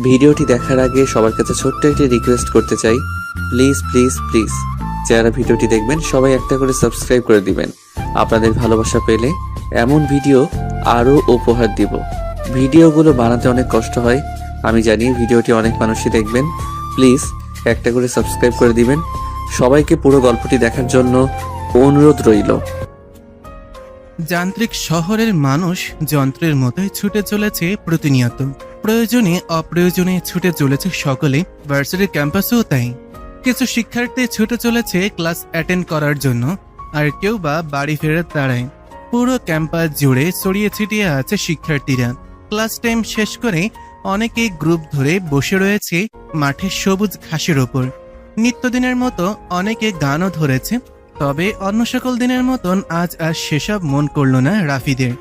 ভিডিওটি দেখার আগে সবার কাছে ছোট্ট একটি রিকোয়েস্ট করতে চাই, প্লিজ প্লিজ প্লিজ যারা ভিডিওটি দেখবেন সবাই একটা করে সাবস্ক্রাইব করে দিবেন। আপনাদের ভালোবাসা পেলে এমন ভিডিও আরও উপহার দিব। ভিডিওগুলো বানাতে অনেক কষ্ট হয়, আমি জানি। ভিডিওটি অনেক মানুষই দেখবেন, প্লিজ একটা করে সাবস্ক্রাইব করে দিবেন। সবাইকে পুরো গল্পটি দেখার জন্য অনুরোধ রইল। যান্ত্রিক শহরের মানুষ যন্ত্রের মতোই ছুটে চলেছে প্রতিনিয়ত। প্রয়োজনে অপ্রয়োজনে ছুটে চলেছে সকলে, ভার্সিটির ক্যাম্পাসেও তাই। কিছু শিক্ষার্থী ছুটে চলেছে ক্লাস অ্যাটেন্ড করার জন্য, আর কেউ বা বাড়ি ফেরার তাড়ায়। পুরো ক্যাম্পাস জুড়ে ছড়িয়ে ছিটিয়ে আছে শিক্ষার্থীরা। ক্লাস টাইম শেষ করে অনেকেই গ্রুপ ধরে বসে রয়েছে মাঠের সবুজ ঘাসের ওপর। নিত্যদিনের মতো অনেকে গানও ধরেছে, তবে অন্য সকল দিনের মতন আজ আর সেসব মন করল না রাফিদের।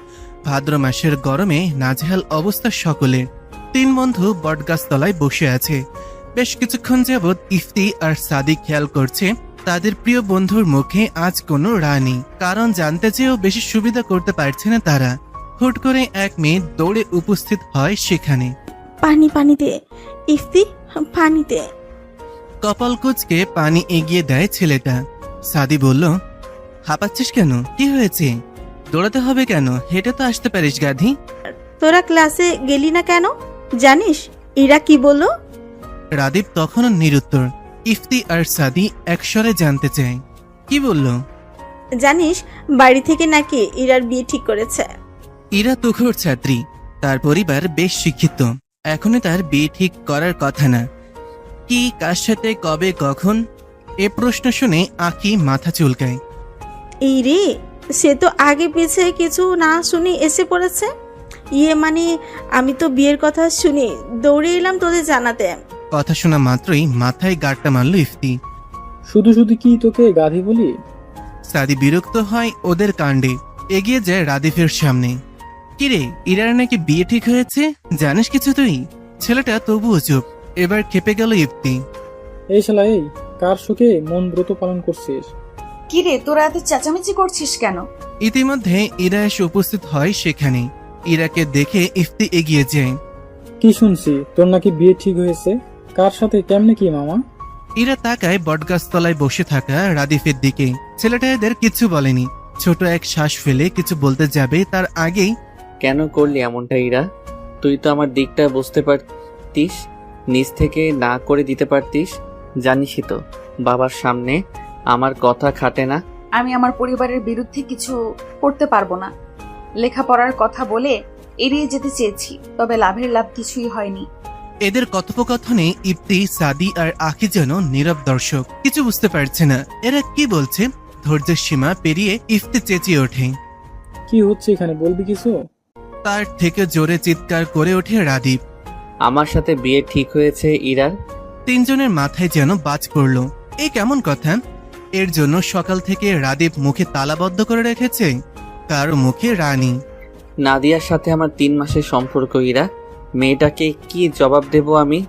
ভাদ্র মাসের গরমে নাজেহাল অবস্থা সকলের। 3 বন্ধু বটগাছতলায় বসে আছে। বেশ কিছুক্ষণ যাবৎ ইফতি আর সাদিক খেয়াল করছে তাদের প্রিয় বন্ধুর মুখে আজ কোনো রা নেই। কারণ জানতে চেয়েও বেশি সুবিধা করতে পারছে না তারা। হুট করে এক মেয়ে দৌড়ে উপস্থিত হয় সেখানে। পানি দে ইফতি, পানি দে। কপাল কুঁচকে পানি এগিয়ে দেয় ছেলেটা। সাদি বলল, হাঁপাচ্ছিস কেন? কি হয়েছে? দৌড়াতে হবে কেন? হেঁটে তো আসতে পারিস গাধি। তোরা ক্লাসে গেলি না কেন? জানিস ইরা কি বললো? রাদীপ তখনও নিরুত্তর। ইফতি আর সাদি একস্বরে জানতে চায়, কি বলল? জানিস বাড়ি থেকে নাকি ইরার বিয়ে ঠিক করেছে। ইরা তুখোড় ছাত্রী, তার পরিবার বেশ শিক্ষিত। এখনই তার বিয়ে ঠিক করার কথা না। কি, কার সাথে, কবে, কখন? এ প্রশ্ন শুনে আঁকি মাথা চুলকায়। এই রে, সে তো আগে পিছে কিছু না শুনে এসে পড়েছে। মানে আমি তো বিয়ের কথা শুনি দৌড়ে এলাম তোদের জানাতে। কথা শোনা মাত্রই মাথায় গাঁটটা মারল ইফতি। শুধু শুধু কি তোকে গাধি বলি? সাদি বিরক্ত হয় ওদের কাণ্ডে, এগিয়ে যায় রাদিফের সামনে। কিরে, ইরার নাকি বিয়ে ঠিক হয়েছে? জানিস কিছু তুই? ছেলেটা তবুও চুপ। এবার খেপে গেল ইফতি। এই শালা এই, কার সুখে মন ব্রত পালন করছিস? কিরে, তোরা এত চেঁচামেচি করছিস কেন? ইতিমধ্যে ইরা এসে উপস্থিত হয় সেখানে। ইরাকে দেখে ইফতি এগিয়ে যায়। কি শুনছি তোর নাকি বিয়ে ঠিক হয়েছে? কার সাথে, কেমনে কি মামা? ইরা তাকায় বটগাছতলায় বসে থাকা রাদিফের দিকে। ছেলেটা এদের কিছু বলেনি। ছোট এক শ্বাস ফেলে কিছু বলতে যাবে তার আগেই, কেন করলি এমনটা ইরা? তুই তো আমার দিকটা বুঝতে পারতিস, নিজ থেকে না করে দিতে পারতিস। জানিসই তো বাবার সামনে আমার কথা খাটে না। আমি আমার পরিবারের বিরুদ্ধে কিছু করতে পারবো না। লেখাপড়ার কথা বলে এড়িয়ে যেতে চেয়েছি, তবে লাভের লাভ কিছুই হয়নি। এদের কথোপকথনে ইফতি, সাদি আর আঁকি যেন নীরব দর্শক, কিছু বুঝতে পারছে না এরা কি বলছে। ধৈর্যের সীমা পেরিয়ে ইফতি চেঁচিয়ে ওঠে। কি হচ্ছে এখানে, বলবি কিছু? তার থেকে জোরে চিৎকার করে ওঠে রাদীপ। আমার সাথে বিয়ে ঠিক হয়েছে ইরার। 3 জনের মাথায় যেন বাজ পড়ল। এই কেমন কথা? এর জন্য সকাল থেকে রাদীপ মুখে তালাবদ্ধ করে রেখেছে। কারো মুখে রানী। নাদিয়ার সাথে আমার 3 মাসের সম্পর্ক ইরা। মেয়েটাকে কি জবাব দেব আমি?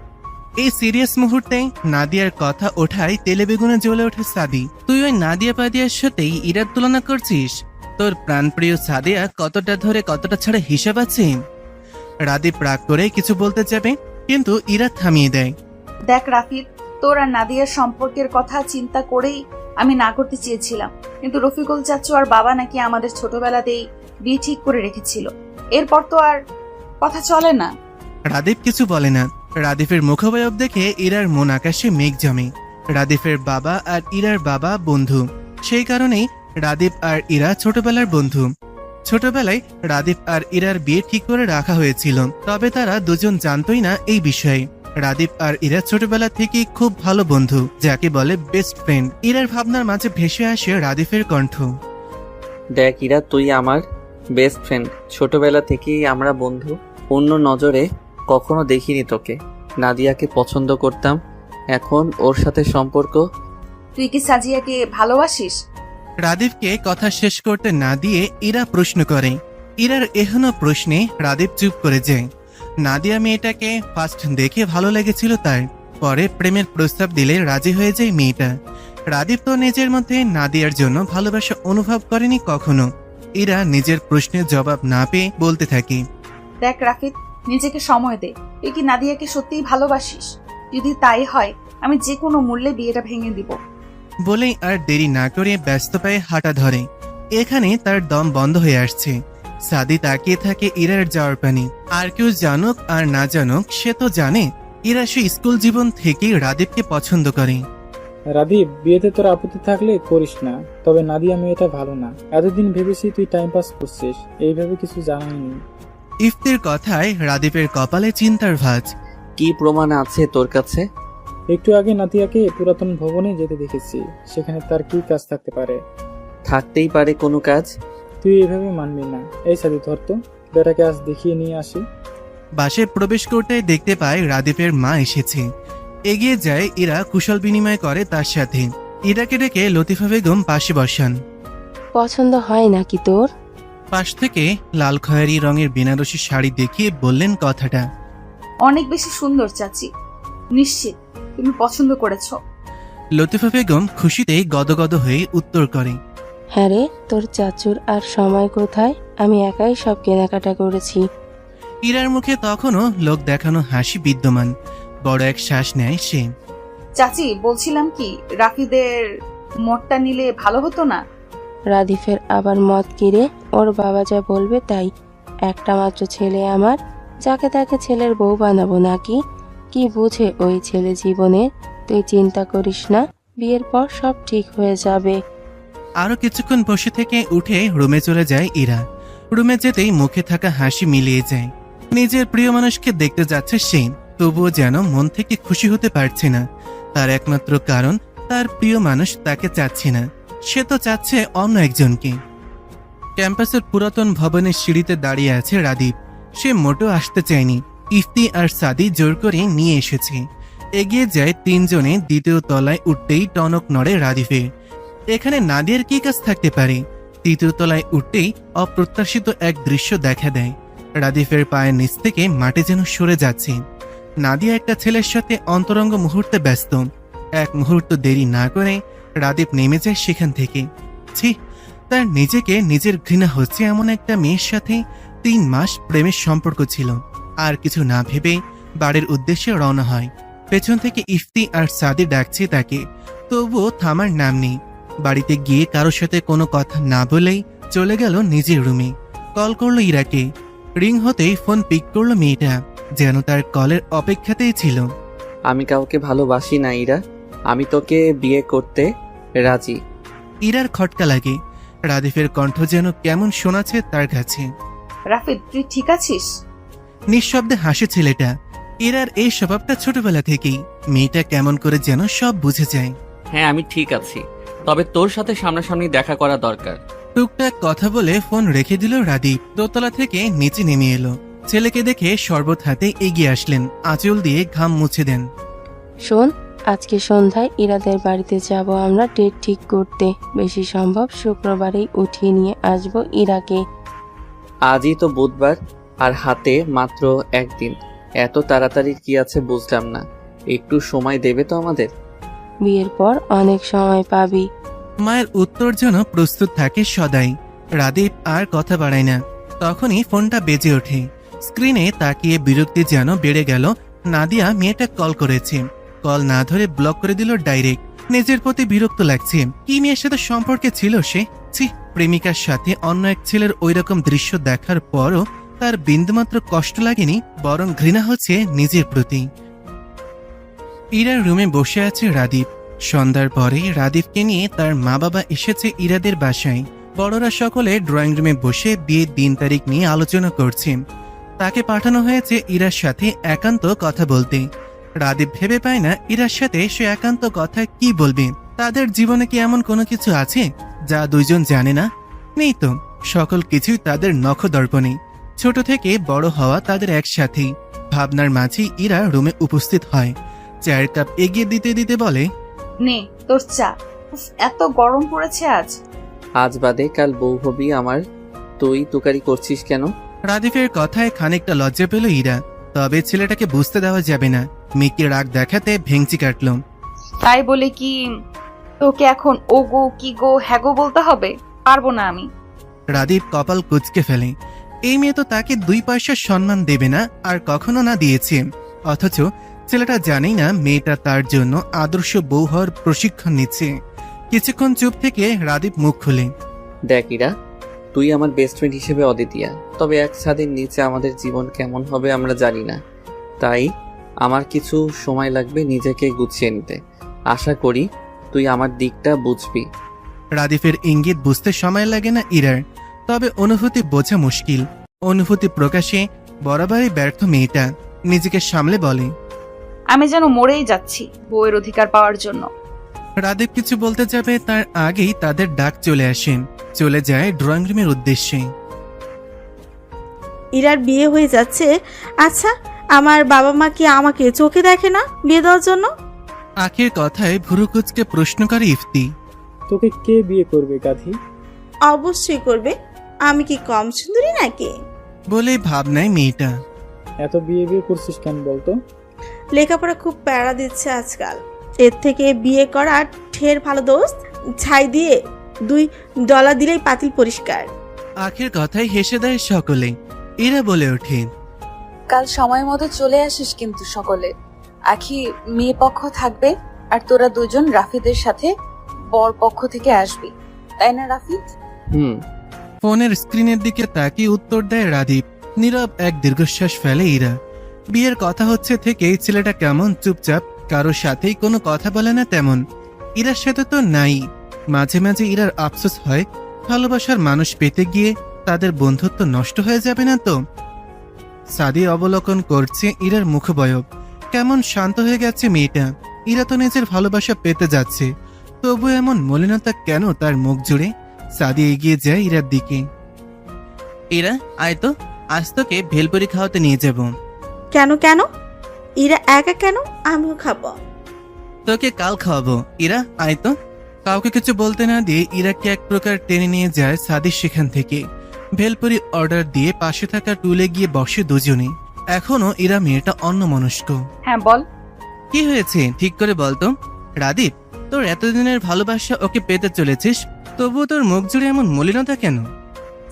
এই সিরিয়াস মুহূর্তে নাদিয়ার কথা ওঠায় তেলে বেগুনে জ্বলে ওঠে সাদি। তুই ওই নাদিয়া পাদিয়ার সাথেই ইরার তুলনা করছিস? তোর প্রাণপ্রিয় সাদিয়া কতটা ধরে কতটা ছাড়া হিসাব আছে? রাদীপ রাগ করে কিছু বলতে যাবে, কিন্তু ইরা থামিয়ে দেয়। দেখ রাফিদ, তোর আর নাদিয়ার সম্পর্কের কথা চিন্তা করেই আমি না করতে চেয়েছিলাম, কিন্তু রফিকুল চাচু আর বাবা নাকি আমাদের ছোটবেলাতেই বিয়ে ঠিক করে রেখেছিল। এরপর তো আর কথা চলে না। রাদীপ কিছু বলে না। রাদীপের মুখাবয়ব দেখে ইরার মন আকাশে মেঘ জমে। রাদীপের বাবা আর ইরার বাবা বন্ধু, সেই কারণেই রাদীপ আর ইরা ছোটবেলার বন্ধু। ছোটবেলায় রাদীপ আর ইরার বিয়ে ঠিক করে রাখা হয়েছিল, তবে তারা দুজন জানতই না এই বিষয়ে। রাদীপ আর ইরা ছোটবেলা থেকে খুব ভালো বন্ধু, যাকে বলে বেস্ট ফ্রেন্ড। ইরার ভাবনার মাঝে ভেসে আসে রাদীপের কণ্ঠ। দেখ ইরা, তুই আমার বেস্ট ফ্রেন্ড। ছোটবেলা থেকেই আমরা বন্ধু। অন্য নজরে কখনো দেখিনি তোকে। নাদিয়াকে পছন্দ করতাম, এখন ওর সাথে সম্পর্ক। তুই কি সাজিয়াকে ভালোবাসিস? রাদীপকে কথা শেষ করতে না দিয়ে ইরা প্রশ্ন করে। ইরার এহেন প্রশ্নে রাদীপ চুপ করে যায়। নাদিয়া মেয়েটাকে ফার্স্ট দেখে ভালো লেগেছিল তার, পরে প্রেমের প্রস্তাব দিলে রাজি হয়ে যায় মেয়েটা। রাদীপ তো নিজের মধ্যে নাদিয়ার জন্য ভালোবাসা অনুভব করেনি কখনো। ইরা নিজের প্রশ্নের জবাব না পেয়ে বলতে থাকে, দেখ রাফিদ, নিজেকে সময় দে। তুই কি নাদিয়াকে সত্যিই ভালোবাসিস? যদি তাই হয়, আমি যে কোনো মূল্যে বিয়েটা ভেঙে দিব। বলেই আর দেরি না করে ব্যস্ত পায়ে হাঁটা ধরে। এখানে তার দম বন্ধ হয়ে আসছে। সাদি তাকিয়ে থাকে ইরার যাওয়ার পানি। আর কেউ জানুক আর না জানুক, সে তো জানে ইরা সে স্কুল জীবন থেকেই রাদীপকে পছন্দ করে। রাদীপ, বিয়েতে তোর আপত্তি থাকলে করিস না, তবে নাদিয়া মেয়েটা ভালো না। এতদিন ভেবেছি তুই টাইম পাস করছিস, এইভাবে কিছু জানাইনি। ইফতির কথায় রাদীপের কপালে চিন্তার ভাঁজ। কি প্রমাণ আছে তোর কাছে? একটু আগে নাদিয়াকে পুরাতন ভবনে যেতে দেখেছি, সেখানে তার কি কাজ থাকতে পারে? থাকতেই পারে কোনো কাজ। তুই এইভাবে মানবি না। এই সাদি, ধর তো, বেটাকে আজ দেখিয়ে নিয়ে আসি। বাসে প্রবেশ করতে দেখতে পায় রাদীপের মা এসেছে। এগিয়ে যায় ইরা, কুশল বিনিময় করে তার সাথে। ইরাকে ডেকে লতিফা বেগম পাশে বসান। পছন্দ হয় নাকি তোর? পাশ থেকে লাল খয়েরি রঙের বেনারসি শাড়ি দেখিয়ে বললেন কথাটা। অনেক বেশি সুন্দর চাচি, নিশ্চিত তুমি পছন্দ করেছো। লতিফা বেগম খুশিতে গদগদ হয়ে উত্তর করে, হ্যাঁ রে, তোর চাচুর আর সময় কোথায়? আমি একাই সব কেনাকাটা করেছি। ইরার মুখে তখনও লোক দেখানো হাসি বিদ্যমান। বড় এক শ্বাস নেয় সে। চাচি, বলছিলাম কি, রাফিদের মতটা নিলে ভালো হতো না? রাদিফের আবার মত কিরে? ওর বাবা যা বলবে তাই। একটা মাত্র ছেলে আমার, যাকে তাকে ছেলের বউ বানাবো নাকি? কি বুঝে ওই ছেলে জীবনের? তুই চিন্তা করিস না, বিয়ের পর সব ঠিক হয়ে যাবে। আরো কিছুক্ষণ বসে থেকে উঠে রুমে চলে যায় ইরা। রুমে যেতেই মুখে থাকা হাসি মিলিয়ে যায়। নিজের প্রিয় মানুষকে দেখতে যাচ্ছে সে, তবুও যেন মন থেকে খুশি হতে পারছে না। তার একমাত্র কারণ, তার প্রিয় মানুষ তাকে চাচ্ছে না, সে তো চাচ্ছে অন্য একজনকে। ক্যাম্পাসের পুরাতন ভবনের সিঁড়িতে দাঁড়িয়ে আছে রাদীপ। সে মোটেও আসতে চায়নি। ইফতি আর সাদি জোর করে নিয়ে এসেছে। এগিয়ে যায় তিনজনে। দ্বিতীয় তলায় উঠতেই টনক নড়ে রাদীপের। এখানে নাদিয়ার কি কাজ থাকতে পারে? তৃতীয় তলায় উঠতেই অপ্রত্যাশিত এক দৃশ্য দেখা দেয়। রাদীপের পায়ের নিচ থেকে মাটি যেন সরে যাচ্ছে। নাদিয়া একটা ছেলের সাথে অন্তরঙ্গ মুহূর্তে ব্যস্ত। এক মুহূর্ত দেরি না করে রাদীপ নেমে যায় সেখান থেকে। ছি, তার নিজেকে নিজের ঘৃণা হচ্ছে এমন একটা মেয়ের সাথে 3 মাস প্রেমের সম্পর্ক ছিল। আর কিছু না ভেবে বাড়ির উদ্দেশ্যে রওনা হয়। পেছন থেকে ইফতি আর সাদি ডাকছে তাকে, তবুও থামার নাম নেই। বাড়িতে গিয়ে কারোর সাথে কোনো কথা না বলেই চলে গেল নিজের রুমে। কল করলো ইরাকে। রিং হতেই ফোন পিক করলো মেয়েটা, যেন তার কলের অপেক্ষাতেই ছিল। আমি কাউকে ভালোবাসি না ইরা, আমি তোকে বিয়ে করতে রাজি। ইরার খটকা লাগে। রাদীপের কণ্ঠ যেন কেমন শোনাচ্ছে তার কাছে। রাফিদ, তুই ঠিক আছিস? নিঃশব্দে হাসে ছেলেটা। ইরার এই স্বভাবটা ছোটবেলা থেকেই। মেয়েটা কেমন করে যেন সব বুঝে যায়। হ্যাঁ, আমি ঠিক আছি, তবে তোর সাথে সামনাসামনি দেখা করা দরকার। টুকটাক কথা বলে ফোন রেখে দিল রাদীপ। দোতলা থেকে নিচে নেমে এলো। ছেলেকে দেখে শরবত হাতে এগিয়ে আসলেন। আঁচল দিয়ে ঘাম মুছে দেন। শোন, আজকে সন্ধ্যায় ইরাদের বাড়িতে যাব আমরা ডেট ঠিক করতে। বেশি সম্ভব শুক্রবারেই উঠিয়ে নিয়ে আসবো ইরাকে। আজই তো বুধবার, আর হাতে মাত্র একদিন। এত তাড়াতাড়ি কি আছে বুঝলাম না। একটু সময় দেবে তো আমাদের? বিয়ের পর অনেক সময় পাবি। মায়ের উত্তর যেন প্রস্তুত থাকে সদাই। রাদীপ আর কথা বাড়ায় না। তখনই ফোনটা বেজে ওঠে। স্ক্রিনে তাকিয়ে বিরক্তি যেন বেড়ে গেল। নাদিয়া মেয়েটা কল করেছে। কল না ধরে ব্লক করে দিল ডাইরেক্ট। নিজের প্রতি বিরক্ত লাগছে। কি মেয়ের সাথে সম্পর্কে ছিল সে? ছি, প্রেমিকার সাথে অন্য এক ছেলের ওইরকম দৃশ্য দেখার পরও তার বিন্দুমাত্র কষ্ট লাগেনি, বরং ঘৃণা হচ্ছে নিজের প্রতি। ইরার রুমে বসে আছে রাদীপ। সন্ধ্যার পরে রাদীপকে নিয়ে তার মা বাবা এসেছে ইরাদের বাসায়। বড়রা সকলে ড্রয়িং রুমে বসে বিয়ের দিন তারিখ নিয়ে আলোচনা করছেন। তাকে পাঠানো হয়েছে ইরার সাথে একান্ত কথা বলতে। রাদীপ ভেবে পায় না ইরার সাথে সে একান্ত কথা কি বলবে। তাদের জীবনে কি এমন কোনো কিছু আছে যা দুইজন জানে না? নেই তো। সকল কিছুই তাদের নখদর্পণে। ছোট থেকে বড় হওয়া তাদের একসাথেই। ভাবনার মাঝেই ইরা রুমে উপস্থিত হয়। চায়ের কাপ এগিয়ে দিতে দিতে বলে, নে তোর চা। উফ, এত গরম পড়েছে আজ। আজ বাদে কাল বউ হবি আমার, তুই তুকারি করছিস কেন? রাদীপের কথায় খানিকটা লজ্জা পেল ইরা। তবে ছেলেটাকে বুঝতে দেওয়া যাবে না। মেয়েকে রাগ দেখাতে ভেঙচি কাটল। তাই বলে কি তোকে এখন ও গো কি গো হ্যাগো বলতে হবে? পারবো না আমি। রাদীপ কপাল কুঁচকে ফেলে। এই মেয়ে তো তাকে 2 পয়সার সম্মান দেবে না, আর কখনো না দিয়েছে। অথচ ছেলেটা জানেই না মেয়েটা তার জন্য আদর্শ বউ হওয়ার প্রশিক্ষণ নিচ্ছে। কিছুক্ষণ চুপ থেকে রাদীপ মুখ খুলে, দেখ ইরা, তুই আমার বেস্ট ফ্রেন্ড হিসেবে অদ্বিতীয়া, তবে এক ছাদের নিচে আমাদের জীবন কেমন হবে আমরা জানি না। তাই আমার কিছু সময় লাগবে নিজেকে গুছিয়ে নিতে। আশা করি তুই আমার দিকটা বুঝবি। রাদীপের ইঙ্গিত বুঝতে সময় লাগে না ইরার, তবে অনুভূতি বোঝা মুশকিল। অনুভূতি প্রকাশে বরাবরই ব্যর্থ মেয়েটা নিজেকে সামলে বলে, আমি যেন মরেই যাচ্ছি বউয়ের অধিকার পাওয়ার জন্য। রাদীপ কিছু বলতে যাবে তার আগেই তাদের ডাক চলে আসেন। চলে যায় ড্রয়িং রুমের উদ্দেশ্যে। ইরার বিয়ে হয়ে যাচ্ছে। আচ্ছা, আমার বাবা মা কি আমাকে চোখে দেখে না বিয়ে দেওয়ার জন্য? আখির কথায় ভুরু কুঁচকে প্রশ্ন করে ইফতি। তোকে কে বিয়ে করবে গাধি? অবশ্যই করবে। আমি কি কম সুন্দরী নাকি? বলেই ভাবনায় মেয়েটা। এত বিয়ে বিয়ে করছিস কেন বলতো? লেখাপড়া খুব প্যারা দিচ্ছে আজকাল। এর থেকে বিয়ে করা ঢের ভালো দোস্ত। ছাই দিয়ে $2 দিলেই পাতিল পরিষ্কার। আখির কথায় হেসে দেয় সকলে। এরা বলে ওঠে, কাল সময় মতো চলে আসিস কিন্তু সকলে। আখি মেয়ে পক্ষ থাকবে আর তোরা দুজন রাফিদের সাথে বর পক্ষ থেকে আসবি, তাই না রাফিদ? হুম। ফোনের স্ক্রিনের দিকে তাকিয়ে উত্তর দেয় রাদীপ। নীরব এক দীর্ঘশ্বাস ফেলে ইরা। বিয়ের কথা হচ্ছে থেকেই ছেলেটা কেমন চুপচাপ, কারোর সাথেই কোনো কথা বলে না তেমন। ইরার সাথে তো নাই। মাঝে মাঝে ইরার আফসোস হয়, ভালোবাসার মানুষ পেতে গিয়ে তাদের বন্ধুত্ব নষ্ট হয়ে যাবে না তো। সাদি অবলোকন করছে ইরার মুখবয়ব। কেমন শান্ত হয়ে গেছে মেয়েটা। ইরা তো নিজের ভালোবাসা পেতে যাচ্ছে, তবু এমন মলিনতা কেন তার মুখ জুড়ে? সাদি এগিয়ে যায় ইরার দিকে। ইরা, আয় তো, আজ তোকে ভেলপুরি খাওয়াতে নিয়ে যাব। কেন কেন? ইরা একা কেন? আমিও খাবো। তোকে কাল খাওয়াবো। ইরা, আয় তো। কাউকে কিছু বলতে না দিয়ে ইরাকে এক প্রকার টেনে নিয়ে যায় সাদির সেখান থেকে। ভেলপুরি অর্ডার দিয়ে পাশে থাকা টুলে গিয়ে বসে দুজনে। এখনো ইরা মেয়েটা অন্যমনস্ক। হ্যাঁ বল। কি হয়েছে ঠিক করে বলতো। রাদীপ, তোর এতদিনের ভালোবাসা ওকে পেতে চলেছিস, তবুও তোর মুখ জুড়ে এমন মলিনতা কেন?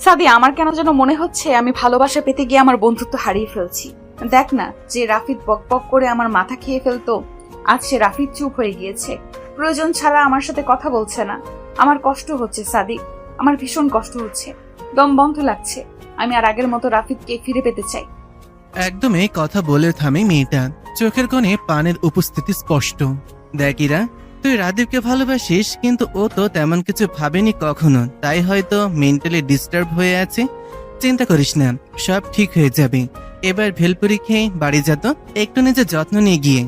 সাদি, আমার কেন যেন মনে হচ্ছে আমি ভালোবাসা পেতে গিয়ে আমার বন্ধুত্ব হারিয়ে ফেলছি। দেখ না, যে রাফিদ বক বক করে আমার মাথা খেয়ে ফেলতো, আজ সে রাফিদ চুপ হয়ে গিয়েছে। প্রয়োজন ছাড়া আমার সাথে কথা বলছে না। আমার কষ্ট হচ্ছে সাদি, আমার ভীষণ কষ্ট হচ্ছে। দম বন্ধ লাগছে। আমি আর আগের মতো রাফিদকে ফিরে পেতে চাই। একদমই কথা বলে থামে মেয়েটা। চোখের কোণে পানের উপস্থিতি স্পষ্ট। দেখ ইরা, তুই রাদীপকে ভালোবাসিস, কিন্তু ও তো তেমন কিছু ভাবেনি কখনো, তাই হয়তো মেন্টালি ডিস্টার্ব হয়ে আছে। চিন্তা করিস না, সব ঠিক হয়ে যাবে। এবার ভেলপুরি খেয়ে বাড়ি যা তো, একটু নিজের যত্ন নিয়ে গিয়ে।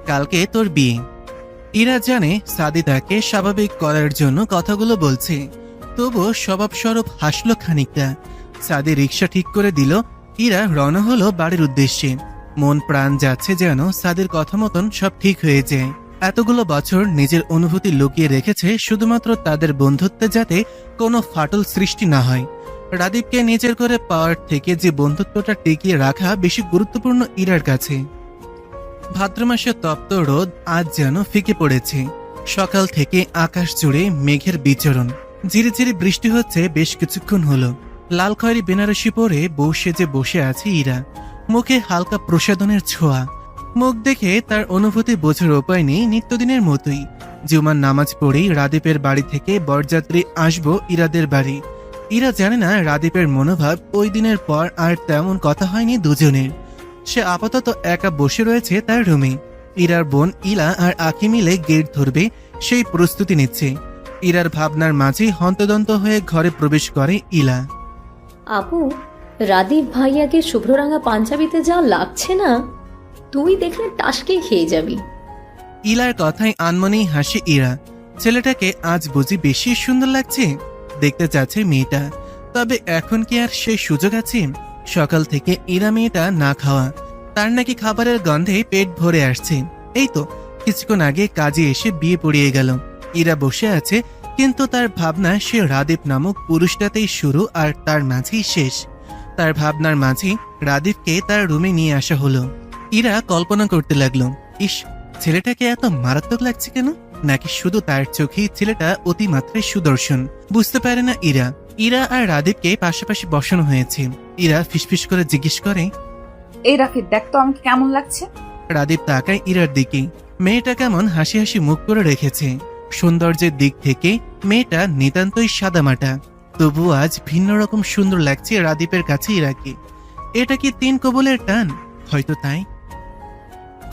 কালকে তোর বিয়ে। ইরা জানে সাদি তাকে স্বাভাবিক করার জন্য কথাগুলো বলছে, তবুও স্বভাবস্বরূপ হাসলো খানিকটা। সাদি রিক্সা ঠিক করে দিল। ইরা রওনা হলো বাড়ির উদ্দেশ্যে। মন প্রাণ যাচ্ছে যেন সাদির কথা মতন সব ঠিক হয়ে যায়। এতগুলো বছর নিজের অনুভূতি লুকিয়ে রেখেছে শুধুমাত্র তাদের বন্ধুত্বে যাতে কোনো ফাটল সৃষ্টি না হয়। রাদীপকে নিজের করে পাওয়ার থেকে যে বন্ধুত্বটা টিকিয়ে রাখা বেশি গুরুত্বপূর্ণ ইরার কাছে। ভাদ্র মাসে তপ্ত রোদ আজ যেন ফিকে পড়েছে। সকাল থেকে আকাশ জুড়ে মেঘের বিচরণ। ঝিরিঝিরি বৃষ্টি হচ্ছে বেশ কিছুক্ষণ হলো। লাল খয়েরি বেনারসি পরে বউ সেজে বসে আছে ইরা। মুখে হালকা প্রসাদনের ছোঁয়া। মুখ দেখে তার অনুভূতি বোঝার উপায় নেই, নিত্যদিনের মতোই। জুমার নামাজ পড়েই রাদীপের বাড়ি থেকে বরযাত্রী আসবো ইরাদের বাড়ি। ইরা জানে না রাদীপের মনোভাব। ওই দিনের পর আর তেমন কথা হয়নি দুজনের। সে আপাতত একা বসে রয়েছে তার রুমে। ইরার বোন ইলা আর আখি মিলে গেট ধরবে সেই প্রস্তুতি নিচ্ছে। ইরার ভাবনার মাঝেই হন্তদন্ত হয়ে ঘরে প্রবেশ করে ইলা। আপু, রাদীপ ভাইয়াকে শুভ্ররাঙা পাঞ্জাবিতে যা লাগছে না, তুই দেখলে টাসকে খেয়ে যাবি। ইলার কথায় আনমনেই হাসে ইরা। ছেলেটাকে আজ বুঝি বেশি সুন্দর লাগছে। দেখতে চাচ্ছে মেয়েটা, তবে এখন কি আর সেই সুযোগ আছে? সকাল থেকে ইরা মেয়েটা না খাওয়া। তার নাকি খাবারের গন্ধে পেট ভরে আসছে। এই তো কিছুক্ষণ আগে কাজে এসে বিয়ে পড়িয়ে গেল। ইরা বসে আছে, কিন্তু তার ভাবনা সে রাদীপ নামক পুরুষটাতেই শুরু আর তার মাঝেই শেষ। তার ভাবনার মাঝে রাদীপকে তার রুমে নিয়ে আসা হলো। ইরা কল্পনা করতে লাগলো, ইস, ছেলেটাকে এত মারাত্মক লাগছে কেন? নাকি শুধু তার চোখেই ছেলেটা অতিমাত্রায় সুদর্শন? বুঝতে পারে না ইরা। ইরা আর রাদীপকে পাশাপাশি বসানো হয়েছে। ইরা ফিসফিস করে জিজ্ঞেস করে। এই রাফিদ, দেখ তো আমাকে কেমন লাগছে। রাদীপ তাকায় ইরার দিকে। মেয়েটা কেমন হাসি হাসি মুখ করে রেখেছে। সৌন্দর্যের দিক থেকে মেয়েটা নিতান্তই সাদামাটা, তবু আজ ভিন্ন রকম সুন্দর লাগছে রাদীপের কাছে ইরাকে। এটা কি 3 কবুলের টান? হয়তো তাই।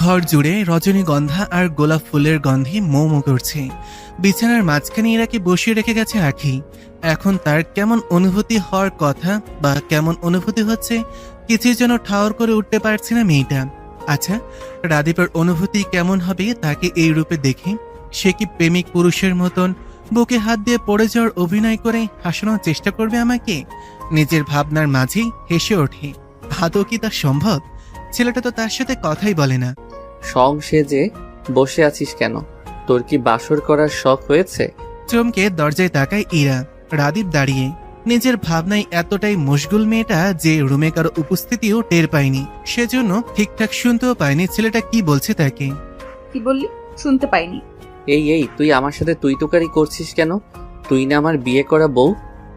ঘর জুড়ে রজনীগন্ধা আর গোলাপ ফুলের গন্ধে মৌ মৌ করছে। বিছানার মাঝখানে ইরাকে বসিয়ে রেখে গেছে আখি। এখন তার কেমন অনুভূতি হওয়ার কথা, বা কেমন অনুভূতি হচ্ছে কিছুই যেন ঠাওর করে উঠতে পারছে না মেয়েটা। আচ্ছা, রাদীপের অনুভূতি কেমন হবে তাকে এই রূপে দেখে? সে কি প্রেমিক পুরুষের মতন বুকে হাত দিয়ে পড়ে যাওয়ার অভিনয় করে হাসানোর চেষ্টা করবে আমাকে? নিজের ভাবনার মাঝেই হেসে ওঠে। আদৌ কি তা সম্ভব? ছেলেটা তো তার সাথে কথাই বলে না। সং সেজে বসে আছিস কেন? তোর কি বাসর করার শখ হয়েছে? চমকে দরজায় তাকায় ইরা। রাদীপ দাঁড়িয়ে নিজের ভাবনায় এতটাই মশগুল মেয়েটা যে রুমে কারো উপস্থিতিও টের পায়নি। সেজন্য ঠিকঠাক শুনতেও পায়নি ছেলেটা কি বলছে তাকে। কি বললি? শুনতে পাইনি। এই তুই আমার সাথে তুই তুকারি করছিস কেন? তুই না আমার বিয়ে করা বউ?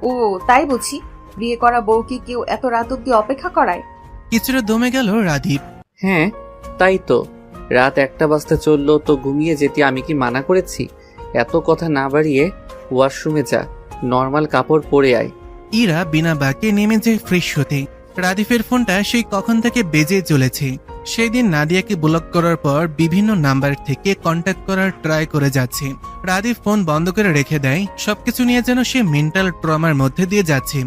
ও তাই বুঝি? বিয়ে করা বউকে কেউ এত রাত অব্দি অপেক্ষা করায়? কিছুটা দমে গেল রাদীপ। হ্যাঁ তাই তো, রাত 1টা বাজতে চললো তো ঘুমিয়ে যেতে আমি কি মানা করেছি? এত কথা না বাড়িয়ে ওয়াশরুমে যা, নর্মাল কাপড় পরে আয়। ইরা বিনা বাক্যে নেমে যায় ফ্রেশ হতে। রাদীপের ফোনটা সেই কখন থেকে বেজে চলেছে। সেই দিন নাদিয়াকে ব্লক করার পর বিভিন্ন নাম্বার থেকে কন্ট্যাক্ট করার ট্রাই করে যাচ্ছে। রাদীপ ফোন বন্ধ করে রেখে দেয়। সবকিছু নিয়ে যেন সে মেন্টাল ট্রমার মধ্যে দিয়ে যাচ্ছে।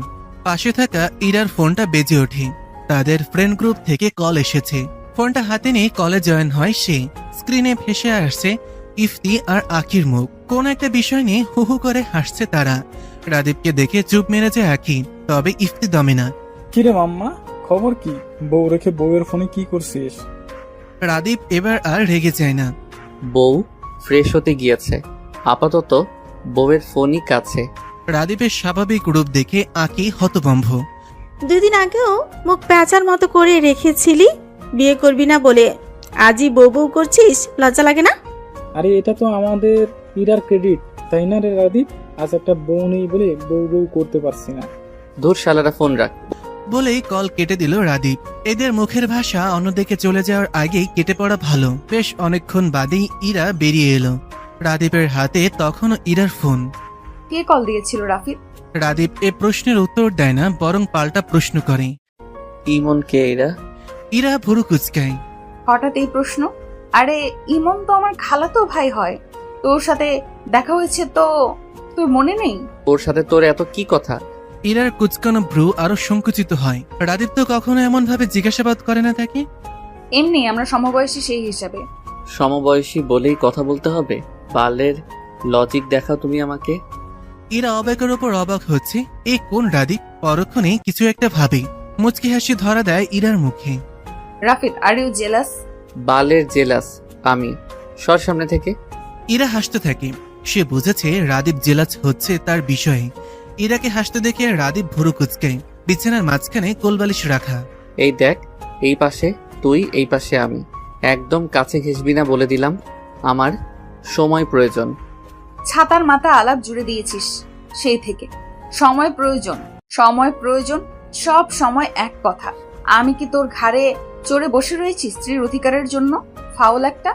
পাশে থাকা ইরার ফোনটা বেজে ওঠে। তাদের ফ্রেন্ড গ্রুপ থেকে কল এসেছে। ফোনটা হাতে নিয়ে কলে জয়েন হয় সে। স্ক্রিনে ভেসে আসছে ইফতি আর আখির মুখ। কোন একটা বিষয় নিয়ে হু হু করে হাসছে তারা। রাদীপকে দেখে চুপ মেরে যায় আখি, তবে ইফতি দমে না। কিরে মাম্মা, খবর কি? বউ রেখে বউয়ের ফোনে কি করছিস? রাদীপ এবার আর রেগে যায় না। বউ ফ্রেশ হতে গিয়েছে, আপাতত বউয়ের ফোনই কাছে। রাদীপের স্বাভাবিক রূপ দেখে আকি হতভম্ব। 2 দিন আগেও মুখ প্যাঁচার মতো করে রেখেছিলি বিয়ে করবি না বলে, আজই বউ বউ করছিস, লজ্জা লাগে না? আরে এটা তো আমাদের ইরার ক্রেডিট, তাই না রে রাদীপ? আজ একটা বউ নেই বলে বউ বউ করতে পারছি না। ধুর শালারা, ফোন রাখ। বলেই কল কেটে দিল রাদীপ। এদের মুখের ভাষা অন্যদিকে চলে যাওয়ার আগেই কেটে পড়া ভালো। বেশ অনেকক্ষণ বাদেই ইরা বেরিয়ে এলো। রাদীপের হাতে তখনও ইরার ফোন। কে কল দিয়েছিল রাফিদ? রাদীপ এ প্রশ্নের উত্তর দেয় না, বরং পাল্টা প্রশ্ন করে। ইমন কে এরা? ইরা ভুরু কুচকায়। হঠাৎ এই প্রশ্ন? আরে ইমন তো আমার খালাতো ভাই হয়। তোর সাথে দেখা হয়েছে তো তোর মনে নেই? ওর সাথে তোর এত কি কথা? ইরার কুচকানো ভ্রু আরো সংকুচিত হয়। রাদীপ তো কখনো এমন ভাবে জিজ্ঞাসাবাদ করে না তাকে। এমনি আমরা সমবয়সী সেই হিসাবে। সমবয়সী বলেই কথা বলতে হবে? বালের লজিক দেখাও তুমি আমাকে। ইরা অবাকের উপর অবাক হচ্ছে। এ কোন রাদীপ? পরক্ষণে কিছু একটা ভাবে। মুচকি হাসি ধরা দেয় ইরার মুখে। Rafid, are you jealous? বালের জেলাস আমি? সর সামনে থেকে। ইরা হাসতে থাকে। সে বুঝেছে রাদীপ জেলাস হচ্ছে তার বিষয়ে। ইরাকে হাসতে দেখে রাদীপ ভুরু কুচকায়। বিছানার মাঝখানে কোলবালিশ রাখা। এই দেখ, এই পাশে তুই, এই পাশে আমি। একদম কাছে ঘেসবি না বলে দিলাম। আমার সময় প্রয়োজন। ছাতার মাথা আলাপ জুড়ে দিয়েছিস সেই থেকে। সময় প্রয়োজন, সময় প্রয়োজন, সব সময় এক কথা। আমি কি তোর ঘাড়ে চড়ে বসে রয়েছি স্ত্রীর অধিকারের জন্য? ফাউল একটা।